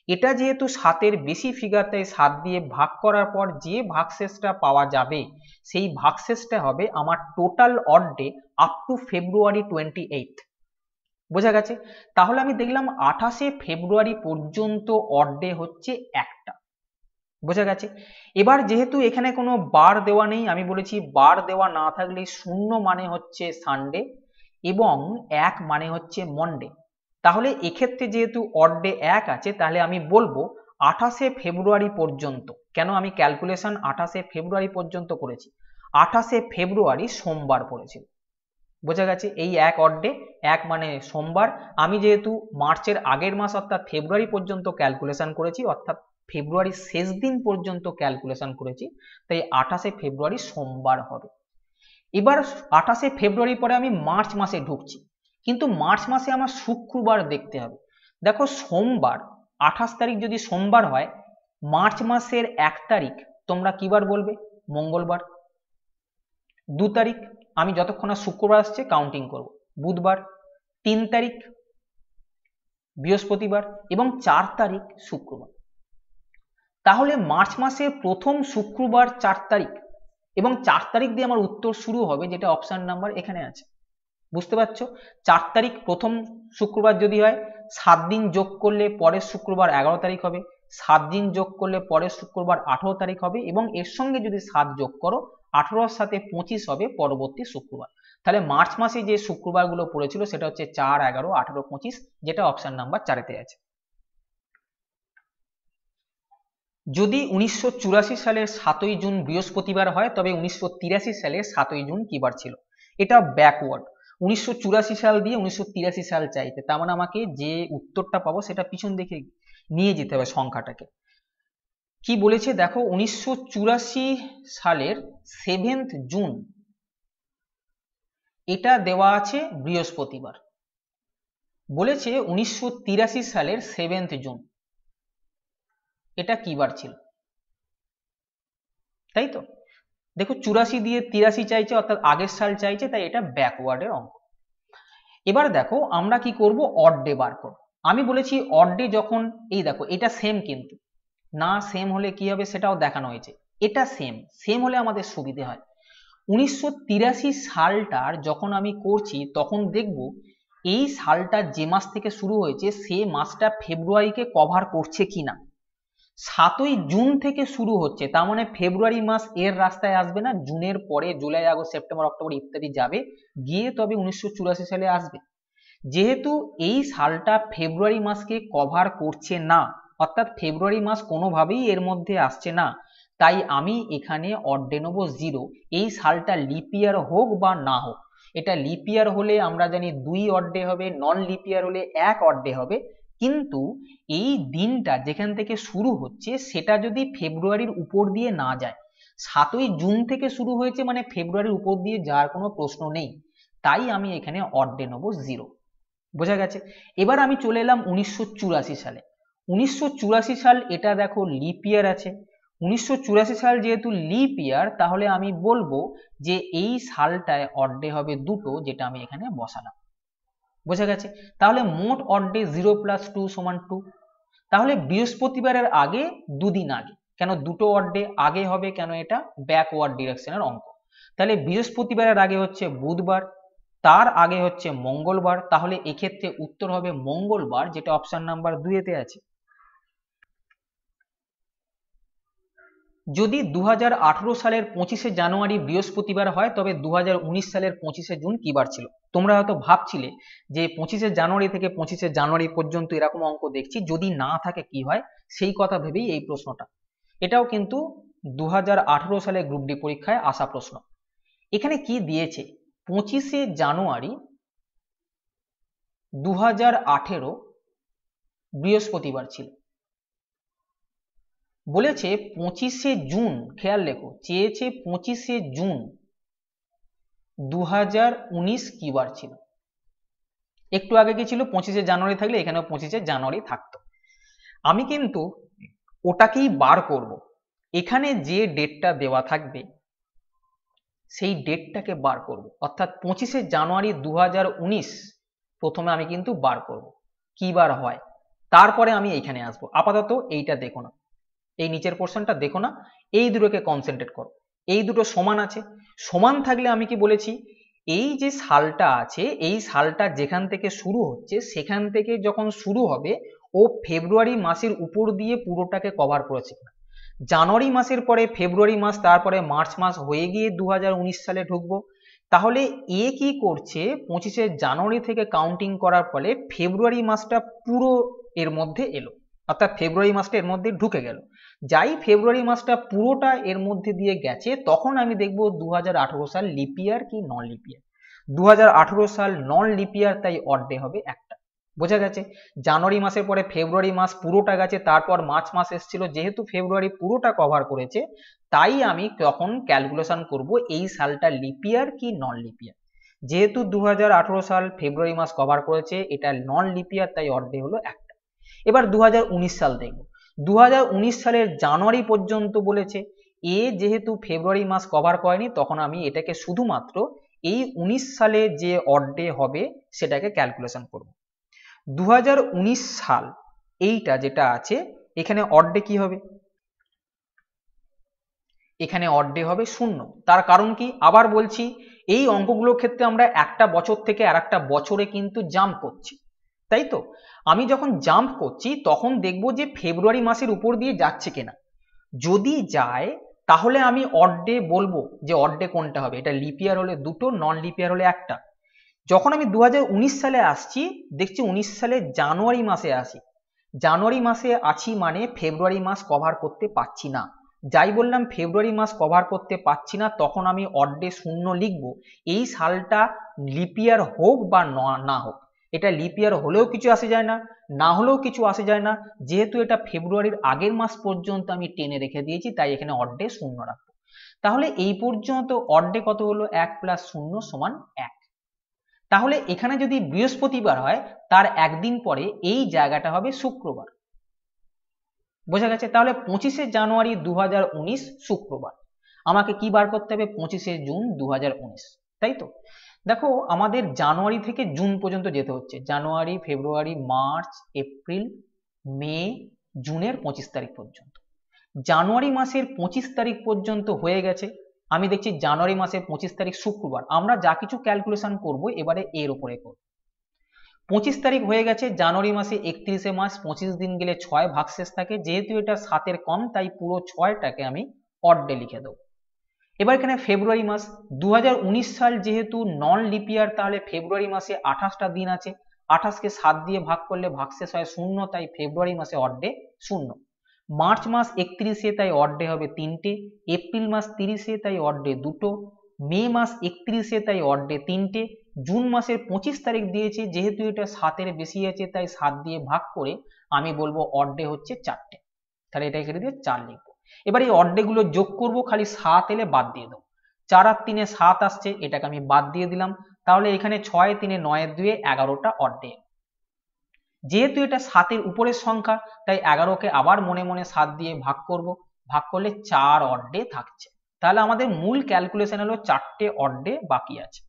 এটা যেহেতু 7-এর বেশি ফিগার তাই 7 দিয়ে ভাগ করার পর যে ভাগশেষটা পাওয়া যাবে সেই ভাগশেষটা হবে আমার total odd day up to ফেব্রুয়ারি 28। বোঝা গেছে? তাহলে আমি দেখলাম 28শে ফেব্রুয়ারি পর্যন্ত অড ডে হচ্ছে একটা। বোঝা গেছে। এবার যেহেতু এখানে কোনো বার দেওয়া নেই, আমি বলেছি বার দেওয়া না থাকলে 0 মানে হচ্ছে সানডে এবং 1 মানে হচ্ছে মন্ডে। তাহলে এক্ষেত্রে যেহেতু অড ডে 1 আছে, তাহলে আমি বলবো 28শে ফেব্রুয়ারি পর্যন্ত। কেন আমি ক্যালকুলেশন 28শে ফেব্রুয়ারি পর্যন্ত করেছি? 28শে ফেব্রুয়ারি সোমবার পড়েছিল। বোঝা গেছে, এই 1 অড ডে, 1 মানে সোমবার। আমি যেহেতু মার্চের আগের মাস অর্থাৎ ফেব্রুয়ারি পর্যন্ত ক্যালকুলেশন করেছি, অর্থাৎ ফেব্রুয়ারির শেষ দিন পর্যন্ত ক্যালকুলেশন করেছি, তাই 28শে ফেব্রুয়ারি সোমবার হবে। এবার 28শে ফেব্রুয়ারি পরে আমি মার্চ মাসে ঢুকছি, কিন্তু মার্চ মাসে আমার শুক্রবার দেখতে হবে। দেখো সোমবার 28 তারিখ যদি সোমবার হয়, মার্চ মাসের 1 তারিখ তোমরা কি বার বলবে? মঙ্গলবার। 2 তারিখ আমি যতক্ষণ না শুক্রবার আসছে কাউন্টিং করব, বুধবার। 3 তারিখ বৃহস্পতিবার এবং 4 তারিখ শুক্রবার। তাহলে মার্চ মাসের প্রথম শুক্রবার 4 তারিখ এবং 4 তারিখ দিয়ে আমার উত্তর শুরু হবে, যেটা অপশন নাম্বার এখানে আছে। বুঝতে পারছো? 4 তারিখ প্রথম শুক্রবার যদি হয়, 7 দিন যোগ করলে পরের শুক্রবার 11 তারিখ হবে, 7 দিন যোগ করলে পরের শুক্রবার 18 তারিখ হবে এবং এর সঙ্গে যদি 7 যোগ করো 18 এর সাথে 25 হবে পরবর্তী শুক্রবার। তাহলে মার্চ মাসে যে শুক্রবারগুলো পড়েছিল সেটা হচ্ছে 4, 11, 18, 25, যেটা অপশন নাম্বার 4-তে আছে। যদি 1984 সালের 7ই জুন বৃহস্পতিবার হয়, তবে 1983 সালের 7ই জুন কি বার ছিল? এটা ব্যাকওয়ার্ড। 1984 সাল দিয়ে 1983 সাল চাইতে, তার মানে আমাকে যে উত্তরটা পাবো সেটা পিছন দিকে নিয়ে যেতে হবে সংখ্যাটাকে। কি বলেছে দেখো, 1984 সালের 7th জুন এটা দেওয়া আছে বৃহস্পতিবার। বলেছে 1983 সালের 7th জুন এটা কি বার ছিল, তাই তো? দেখো 84 দিয়ে 83 চাইছে, অর্থাৎ আগের সাল চাইছে, তাই এটা ব্যাকওয়ার্ডের অঙ্ক। এবার দেখো আমরা কি করব, অড ডে বার করব। আমি বলেছি অড ডে যখন, এই দেখো এটা সেম, কিন্তু না সেম হলে কি হবে সেটাও দেখানো হয়েছে। এটা সেম, সেম হলে আমাদের সুবিধে হয়। 1983 সালটার যখন আমি করছি তখন দেখব এই সালটা যে মাস থেকে শুরু হয়েছে সে মাসটা ফেব্রুয়ারিকে কভার করছে কিনা। 7ই জুন থেকে শুরু হচ্ছে, তার মানে ফেব্রুয়ারি মাস এর রাস্তায় আসবে না, জুনের পরে জুলাই, আগস্ট, সেপ্টেম্বর, অক্টোবর ইত্যাদি যাবে, গিয়ে তবে 1984 সালে আসবে। যেহেতু এই সালটা ফেব্রুয়ারি মাসকে কভার করছে না, অর্থাৎ ফেব্রুয়ারি মাস কোনোভাবেই এর মধ্যে আসছে না, তাই আমি এখানে অড ডে নেব 0। এই সালটা লিপ ইয়ার হোক বা না হোক, এটা লিপ ইয়ার হলে আমরা জানি 2 অড ডে হবে, নন লিপ ইয়ার হলে 1 অড ডে হবে, কিন্তু এই দিনটা যেখান থেকে শুরু হচ্ছে সেটা যদি ফেব্রুয়ারির উপর দিয়ে না যায়, 7ই জুন থেকে শুরু হয়েছে মানে ফেব্রুয়ারির উপর দিয়ে যাওয়ার কোনো প্রশ্ন নেই, তাই আমি এখানে অড ডে নেব 0। বোঝা গেছে? এবার আমি চলে এলাম 1984 সালে। 1984 সাল এটা দেখো লিপ ইয়ার আছে। 1984 সাল যেহেতু লিপ ইয়ার, তাহলে আমি বলবো যে এই সালটায় অড ডে হবে 2টো, যেটা আমি এখানে বসালাম। বোঝা গেছে? তাহলে মোট অড ডে 0 + 2 = 2। তাহলে বৃহস্পতিবারের আগে 2 দিন আগে, কেন 2টো অড ডে আগে হবে, কেন এটা ব্যাকওয়ার্ড ডিরেকশনের অঙ্ক। তাহলে বৃহস্পতিবারের আগে হচ্ছে বুধবার, তার আগে হচ্ছে মঙ্গলবার, তাহলে এক্ষেত্রে উত্তর হবে মঙ্গলবার, যেটা অপশন নাম্বার 2-তে আছে। যদি 2018 সালের 25শে জানুয়ারি বৃহস্পতিবার হয়, তবে 2019 সালের 25শে জুন কি বার ছিল? তোমরা হয়তো ভাবছিলে যে 25শে জানুয়ারি থেকে 25শে জানুয়ারি পর্যন্ত এরকম অঙ্ক দেখছি, যদি না থাকে কি হয়, সেই কথা ভেবেই এই প্রশ্নটা। এটাও কিন্তু 2018 সালে গ্রুপ ডি পরীক্ষায় আসা প্রশ্ন। এখানে কি দিয়েছে, 25শে জানুয়ারি 2018 বৃহস্পতিবার ছিল। বলেছে 25শে জুন, খেয়াল রেখো, চেয়েছে 25শে জুন 2019 কি বার ছিল। একটু আগে কি ছিল, 25শে জানুয়ারি থাকলে এখানেও 25শে জানুয়ারি থাকতো। আমি কিন্তু ওটাকেই বার করব, এখানে যে ডেটটা দেওয়া থাকবে সেই ডেটটাকে বার করব, অর্থাৎ 25শে জানুয়ারি 2019 প্রথমে আমি কিন্তু বার করব কি বার হয়, তারপরে আমি এইখানে আসব। আপাতত এইটা দেখো না, এই নিচের পোর্শনটা দেখো না, এই দুটোকে কনসেন্ট্রেট করো। এই দুটো সমান আছে, সমান থাকলে আমি কি বলেছি, এই যে সালটা আছে এই সালটা যেখান থেকে শুরু হচ্ছে সেখান থেকে যখন শুরু হবে ও ফেব্রুয়ারি মাসের উপর দিয়ে পুরোটাকে কভার করেছে কিনা। জানুয়ারি মাসের পরে ফেব্রুয়ারি মাস, তারপরে মার্চ মাস হয়ে গিয়ে 2019 সালে ঢুকবো। তাহলে এ কি করছে, 25শে জানুয়ারি থেকে কাউন্টিং করার ফলে ফেব্রুয়ারি মাসটা পুরো এর মধ্যে এলো, অর্থাৎ ফেব্রুয়ারি মাসটা এর মধ্যে ঢুকে গেল। যাই ফেব্রুয়ারি মাসটা পুরোটা এর মধ্যে দিয়ে গেছে, তখন আমি দেখব 2018 সাল লিপিয়ার কি নন লিপিয়ার। 2018 সাল নন লিপিয়ার, তাই অড ডে হবে একটা। বোঝা গেছে? জানুয়ারি মাসের পরে ফেব্রুয়ারি মাস পুরোটা গেছে, তারপর মার্চ মাস এসেছিল, যেহেতু ফেব্রুয়ারি পুরোটা কভার করেছে, তাই আমি তখন ক্যালকুলেশন করব এই সালটা লিপিয়ার কি নন লিপিয়ার। যেহেতু 2018 সাল ফেব্রুয়ারি মাস কভার করেছে, এটা নন লিপিয়ার, তাই অড ডে হলো একটা। এবার 2019 সাল দেখব। 2019 সালের জানুয়ারি পর্যন্ত বলেছে, এ যেহেতু ফেব্রুয়ারি মাস কভার করেনি, তখন আমি এটাকে শুধুমাত্র এই 19 সালে যে অড ডে হবে সেটাকে ক্যালকুলেশন করব। 2019 সাল এইটা যেটা আছে, এখানে অড ডে কি হবে? এখানে অড ডে হবে 0। তার কারণ কি? আবার বলছি, এই অঙ্কগুলোর ক্ষেত্রে আমরা একটা বছর থেকে আর একটা বছরে কিন্তু জাম্প করছি, তাই তো? আমি যখন জাম্প করছি তখন দেখব যে ফেব্রুয়ারি মাসের উপর দিয়ে যাচ্ছে কিনা। যদি যায় তাহলে আমি অড ডে বলবো যে অড ডে কোনটা হবে। এটা লিপিয়ার হলে দুটো, নন লিপিয়ার হলে একটা। যখন আমি 2019 সালে আসছি, দেখছি 19 সালে জানুয়ারি মাসে আসি, জানুয়ারি মাসে আছি মানে ফেব্রুয়ারি মাস কভার করতে পারছি না। যাই বললাম ফেব্রুয়ারি মাস কভার করতে পারছি না, তখন আমি অড ডে 0 লিখবো। এই সালটা লিপিয়ার হোক বা না হোক, এটা লিপিয়ার হলেও কিছু আসে যায় না, না হলেও কিছু আসে যায় না। যেহেতু এটা ফেব্রুয়ারির আগের মাস পর্যন্ত আমি টেনে রেখে দিয়েছি, তাই এখানে অড ডে 0 রাখবো। তাহলে এই পর্যন্ত অড ডে কত হলো? 1 + 0 = 1। তাহলে এখানে যদি বৃহস্পতিবার হয়, তার একদিন পরে এই জায়গাটা হবে শুক্রবার। বোঝা গেছে? তাহলে 25শে জানুয়ারি 2019 শুক্রবার। আমাকে কি বার করতে হবে? 25শে জুন 2019, তাই তো? দেখো, আমাদের জানুয়ারি থেকে জুন পর্যন্ত যেতে হচ্ছে। জানুয়ারি, ফেব্রুয়ারি, মার্চ, এপ্রিল, মে, জুনের 25 তারিখ পর্যন্ত। জানুয়ারি মাসের 25 তারিখ পর্যন্ত হয়ে গেছে। আমি দেখছি জানুয়ারি মাসের 25 তারিখ শুক্রবার। আমরা যা কিছু ক্যালকুলেশন করব এবারে এর উপরে করব। 25 তারিখ হয়ে গেছে, জানুয়ারি মাসে 31শে মাস, 25 দিন গেলে 6 ভাগশেষ থাকে। যেহেতু এটা 7-এর কম, তাই পুরো 6টাকে আমি অড ডে লিখে দেবো। এবার এখানে ফেব্রুয়ারি মাস, 2019 সাল যেহেতু নন লিপিয়ার, তাহলে ফেব্রুয়ারি মাসে 28টা দিন আছে। 28কে 7 দিয়ে ভাগ করলে ভাগশেষ হয় 0, তাই ফেব্রুয়ারি মাসে অড ডে 0। মার্চ মাস 31শে, তাই অড ডে হবে 3টে। এপ্রিল মাস 30শে, তাই অড ডে 2টো। মে মাস 31শে, তাই অড ডে 3টে। জুন মাসের 25 তারিখ দিয়েছে, যেহেতু এটা 7-এর বেশি আছে, তাই 7 দিয়ে ভাগ করে আমি বলবো অড ডে হচ্ছে 4টে। তাহলে এটা এখানে দিয়ে 4 লিখবো। এবার এই অড ডে গুলো যোগ করবো, খালি 7 এলে বাদ দিয়ে দেবো। 4 আর 3-এ 7 আসছে, এটাকে আমি বাদ দিয়ে দিলাম। তাহলে এখানে 6, 3, 9, 2, 11টা অড ডে। যেহেতু এটা 7-এর উপরের সংখ্যা, তাই 11কে আবার মনে মনে 7 দিয়ে ভাগ করব। ভাগ করলে 4 অড ডে থাকছে। তাহলে আমাদের মূল ক্যালকুলেশন হলো 4টে অড ডে বাকি আছে।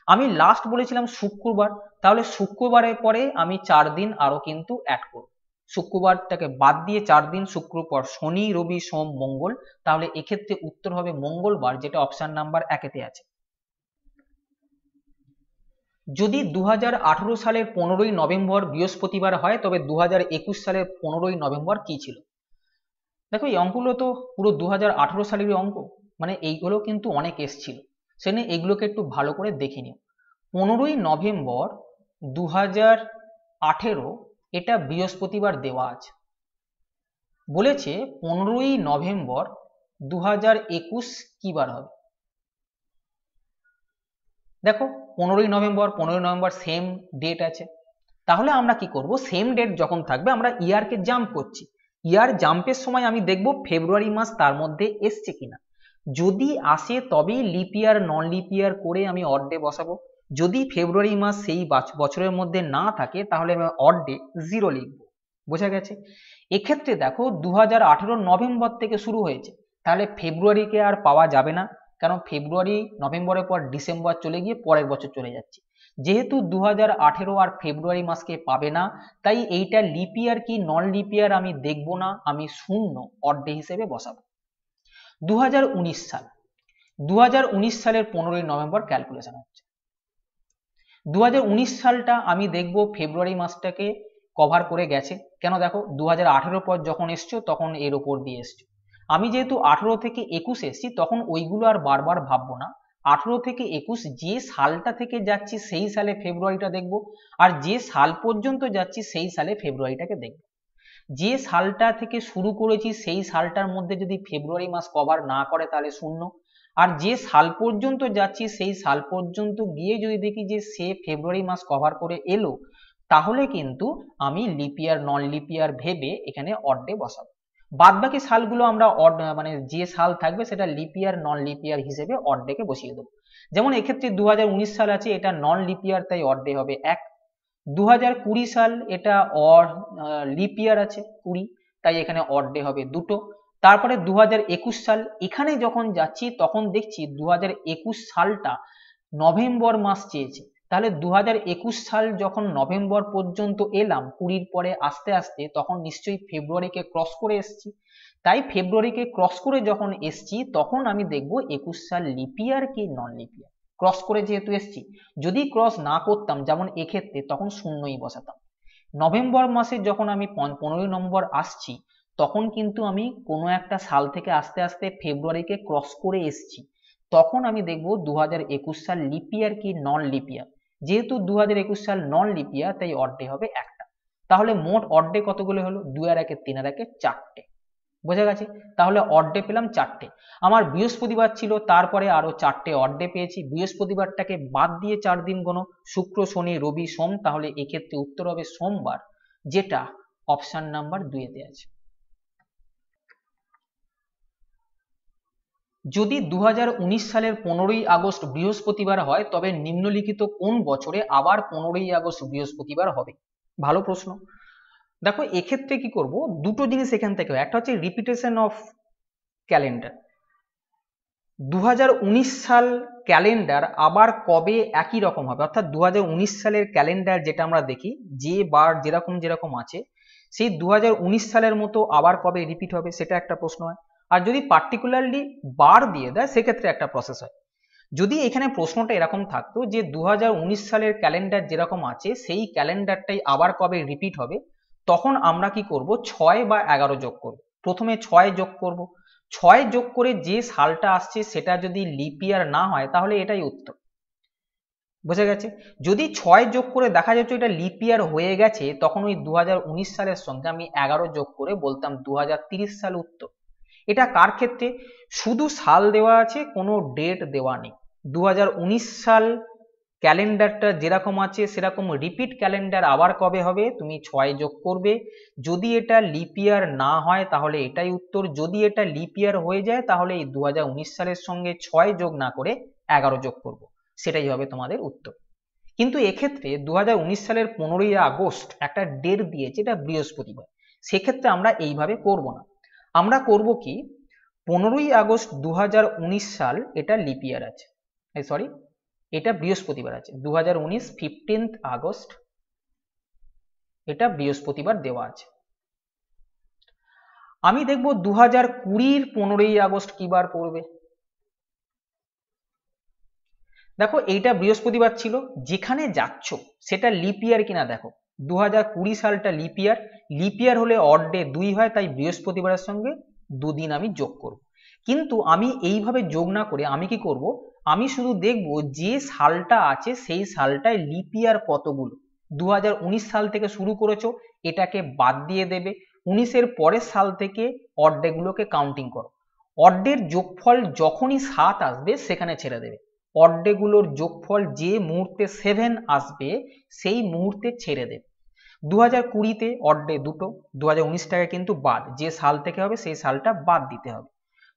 আমি লাস্ট বলেছিলাম শুক্রবার, তাহলে শুক্রবারের পরে আমি 4 দিন আরো কিন্তু অ্যাড করব। শুক্রবারটাকে বাদ দিয়ে 4 দিন, শুক্রবার, শনি, রবি, সোম, মঙ্গল। তাহলে এক্ষেত্রে উত্তর হবে মঙ্গলবার, যেটা অপশন নাম্বার 1-এতে আছে। যদি 2018 সালের 15ই নভেম্বর বৃহস্পতিবার হয়, তবে 2021 সালের 15ই নভেম্বর কি ছিল? দেখো, এই অঙ্কগুলো তো পুরো 2018 সালেরই অঙ্ক, মানে এইগুলো কিন্তু অনেক এসছিল, সেজন্য এগুলোকে একটু ভালো করে দেখে নিও। 15ই নভেম্বর 2018 এটা বৃহস্পতিবার দেওয়া আছে। বলেছে 15ই নভেম্বর 2021 কি বার হবে? দেখো, 15ই নভেম্বর সেম ডেট আছে। তাহলে আমরা কি করব? সেম ডেট যখন থাকবে, আমরা ইয়ারকে জাম্প করছি। ইয়ার জাম্পের সময় আমি দেখব ফেব্রুয়ারি মাস তার মধ্যে এসছে কিনা। যদি আসে তবেই লিপ ইয়ার নন লিপ ইয়ার করে আমি অড ডে বসাবো। যদি ফেব্রুয়ারি মাস সেই বছরের মধ্যে না থাকে, তাহলে আমি অড ডে 0 লিখব। বোঝা গেছে? এক্ষেত্রে দেখো, 2018 নভেম্বর থেকে শুরু হয়েছে, তাহলে ফেব্রুয়ারিকে আর পাওয়া যাবে না, কারণ ফেব্রুয়ারি নভেম্বরের পর ডিসেম্বর চলে গিয়ে পরের বছর চলে যাচ্ছে। যেহেতু 2018 আর ফেব্রুয়ারি মাসকে পাবে না, তাই এইটা লিপ ইয়ার কি নন লিপ ইয়ার আমি দেখব না, আমি 0 অড ডে হিসেবে বসাবো। 2019 সাল, 2019 সালের 15ই নভেম্বর ক্যালকুলেশন হচ্ছে। 2019 সালটা আমি দেখব ফেব্রুয়ারি মাসটাকে কভার করে গেছে। কেন? দেখো, 2018 পর যখন এসছো তখন এর উপর দিয়ে এসছো। আমি যেহেতু 18 থেকে 21 এসেছি তখন ওইগুলো আর বারবার ভাববো না। 18 থেকে 21 যে সালটা থেকে যাচ্ছি সেই সালে ফেব্রুয়ারিটা দেখব, আর যে সাল পর্যন্ত যাচ্ছি সেই সালে ফেব্রুয়ারিটাকে দেখব। যে সালটা থেকে শুরু করেছি সেই সালটার মধ্যে যদি ফেব্রুয়ারি মাস কভার না করে তাহলে শূন্য, আর যে সাল পর্যন্ত যাচ্ছি সেই সাল পর্যন্ত গিয়ে যদি দেখি যে সে ফেব্রুয়ারি মাস কভার করে এলো, তাহলে কিন্তু আমি লিপ ইয়ার নন লিপ ইয়ার ভেবে এখানে অড ডে বসাবো। বাদ বাকি সালগুলো আমরা অড মানে যে সাল থাকবে সেটা লিপ ইয়ার নন লিপ ইয়ার হিসেবে অড ডে কে বসিয়ে দেবো। যেমন এক্ষেত্রে 2019 সাল আছে, এটা নন লিপ ইয়ার তাই অড ডে হবে 1। 2020 সাল এটা লিপ ইয়ার আছে 20, তাই এখানে অড ডে হবে 2। তারপরে 2021 সাল, এখানে যখন যাচ্ছি তখন দেখছি 2021 সালটা নভেম্বর মাস চেয়েছে, তাহলে 2021 সাল যখন নভেম্বর পর্যন্ত এলাম 20 পরে আস্তে আস্তে, তখন নিশ্চয়ই ফেব্রুয়ারিকে ক্রস করে এসছি, তাই ফেব্রুয়ারিকে ক্রস করে যখন এসছি তখন আমি দেখব 21 সাল লিপ ইয়ার কি নন লিপ ইয়ার। ক্রস করে যেহেতু এসছি, যদি ক্রস না করতাম যেমন এক্ষেত্রে তখন শূন্যই বসাতাম। নভেম্বর মাসে যখন আমি 15 নম্বর আসছি তখন কিন্তু আমি কোনো একটা সাল থেকে আস্তে আস্তে ফেব্রুয়ারিকে ক্রস করে এসছি, তখন আমি দেখব 2021 সাল লিপ ইয়ার কি নন লিপ ইয়ার। যেহেতু 2021 সাল নন লিপ ইয়ার তাই অড ডে হবে একটা। তাহলে মোট অড ডে কতগুলো হলো? 2 আর 1 3 আর 1 4টে। বোঝা গেছে? তাহলে অড ডে পেলাম 4টে। আমার বৃহস্পতিবার ছিল, তারপরে আরো 4টে অড ডে পেয়েছি। বৃহস্পতিবারটাকে বাদ দিয়ে 4 দিন গোনো, শুক্র শনি রবি সোম, তাহলে এক্ষেত্রে উত্তর হবে সোমবার, যেটা অপশন নাম্বার 2 তে আছে। যদি 2019 সালের 15ই আগস্ট বৃহস্পতিবার হয় তবে নিম্নলিখিত কোন বছরে আবার 15ই আগস্ট বৃহস্পতিবার হবে? ভালো প্রশ্ন। দেখো এক্ষেত্রে কি করব, দুটো জিনিস এখান থেকে হয়। একটা হচ্ছে রিপিটেশন অফ ক্যালেন্ডার। 2019 সাল ক্যালেন্ডার আবার কবে একই রকম হবে, অর্থাৎ 2019 সালের ক্যালেন্ডার যেটা আমরা দেখি যে বার যেরকম যেরকম আছে সেই 2019 সালের মতো আবার কবে রিপিট হবে, সেটা একটা প্রশ্ন হয়। আর যদি পার্টিকুলারলি বার দিয়ে দেয় সেক্ষেত্রে একটা প্রসেস হয়। যদি এখানে প্রশ্নটা এরকম থাকতো যে 2019 সালের ক্যালেন্ডার যেরকম আছে সেই ক্যালেন্ডারটাই আবার কবে রিপিট হবে, তখন আমরা কি করব, 6 বা 11 যোগ করব। প্রথমে 6 যোগ করব, 6 যোগ করে যে সালটা আসছে সেটা যদি লিপ ইয়ার না হয় তাহলে এটাই উত্তর। বোঝা গেছে? যদি 6 যোগ করে দেখা যাচ্ছে এটা লিপ ইয়ার হয়ে গেছে, তখন ওই 2019 সালের সঙ্গে আমি 11 যোগ করে বলতাম 2030 সাল উত্তর। এটা কার ক্ষেত্রে? শুধু সাল দেওয়া আছে, কোনো ডেট দেওয়া নেই। 2019 সাল ক্যালেন্ডারটা যেরকম আছে সেরকম রিপিট ক্যালেন্ডার আবার কবে হবে, তুমি 6 যোগ করবে। যদি এটা লিপ ইয়ার না হয় তাহলে এটাই উত্তর। যদি এটা লিপ ইয়ার হয়ে যায় তাহলে এই 2019 সালের সঙ্গে 6 যোগ না করে 11 যোগ করব, সেটাই হবে তোমাদের উত্তর। কিন্তু এক্ষেত্রে 2019 সালের 15ই আগস্ট একটা ডেট দিয়েছে, এটা বৃহস্পতিবার, সেক্ষেত্রে আমরা এইভাবে করব না। আমরা করব কি, 15ই আগস্ট 2019 সাল এটা লিপ ইয়ার আছে, সরি এটা বৃহস্পতিবার আছে, 2019 15th আগস্ট এটা বৃহস্পতিবার দেওয়া আছে। আমি দেখব 2020 15ই আগস্ট কি বার পড়বে। দেখো এইটা বৃহস্পতিবার ছিল, যেখানে যাচ্ছ সেটা লিপ ইয়ার কিনা দেখো। 2020 সালটা লিপ ইয়ার, লিপ ইয়ার হলে অড ডে 2 হয়, তাই বৃহস্পতিবারের সঙ্গে দুদিন আমি যোগ করব। কিন্তু আমি এইভাবে যোগ না করে আমি কি করব, আমি শুধু দেখব যে সালটা আছে সেই সালটায় লিপ ইয়ার কতগুলো। 2019 সাল থেকে শুরু করেছো, এটাকে বাদ দিয়ে দেবে, 19-এর পরের সাল থেকে অড ডে গুলোকে কাউন্টিং করো। অড ডের যোগফল যখনই 7 আসবে সেখানে ছেড়ে দেবে। অড ডে গুলোর যোগফল যে মুহূর্তে 7 আসবে সেই মুহূর্তে ছেড়ে দেবে। 2020-তে অড ডে 2টো, 2019টাকে কিন্তু বাদ, যে সাল থেকে হবে সেই সালটা বাদ দিতে হবে।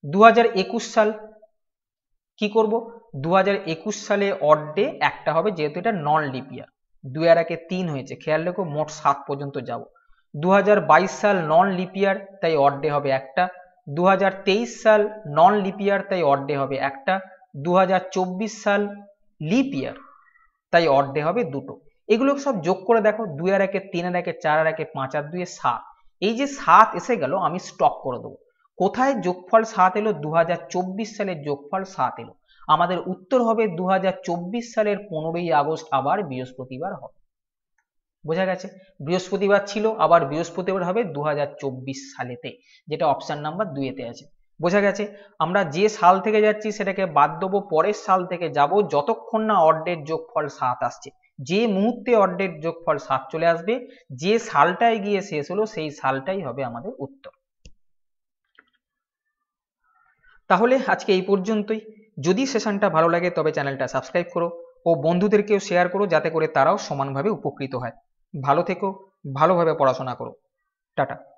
2021 সাল কি করব, 2021 সালে অড ডে একটা হবে যেহেতু এটা নন লিপ ইয়ার। 2 আর 1 3 হয়েছে, খেয়াল রেখো, মোট 7 পর্যন্ত যাব। 2022 সাল নন লিপ ইয়ার তাই অড ডে হবে একটা। 2023 সাল নন লিপ ইয়ার তাই অড ডে হবে একটা। 2024 সাল লিপ ইয়ার তাই অড ডে হবে 2টো। এগুলো সব যোগ করে দেখো, 2 আর 1 3 আর 1 4 আর 1 5 আর 2 7। এই যে 7 এসে গেল আমি স্টপ করে দেবো। কোথায় যোগফল 7 এলো? 2024 সালের যোগফল 7 এলো। আমাদের উত্তর হবে 2024 সালের 15ই আগস্ট আবার বৃহস্পতিবার হবে। বোঝা গেছে? বৃহস্পতিবার ছিল, আবার বৃহস্পতিবার হবে 2024 সালেতে, যেটা অপশন নাম্বার 2 তে আছে। বোঝা গেছে? আমরা যে সাল থেকে যাচ্ছি সেটাকে বাদ দেবো, পরের সাল থেকে যাব যতক্ষণ না অর্ডের যোগফল 7 আসছে। যে মুহূর্তে অর্ডের যোগফল 7 চলে আসবে, যে সালটায় গিয়ে শেষ হলো সেই সালটাই হবে আমাদের উত্তর। তাহলে আজকে এই পর্যন্তই। যদি সেশনটা ভালো লাগে তবে চ্যানেলটা সাবস্ক্রাইব করো ও বন্ধুদেরকেও শেয়ার করো, যাতে করে তারাও সমানভাবে উপকৃত হয়। ভালো থেকো, ভালোভাবে পড়াশোনা করো। টাটা।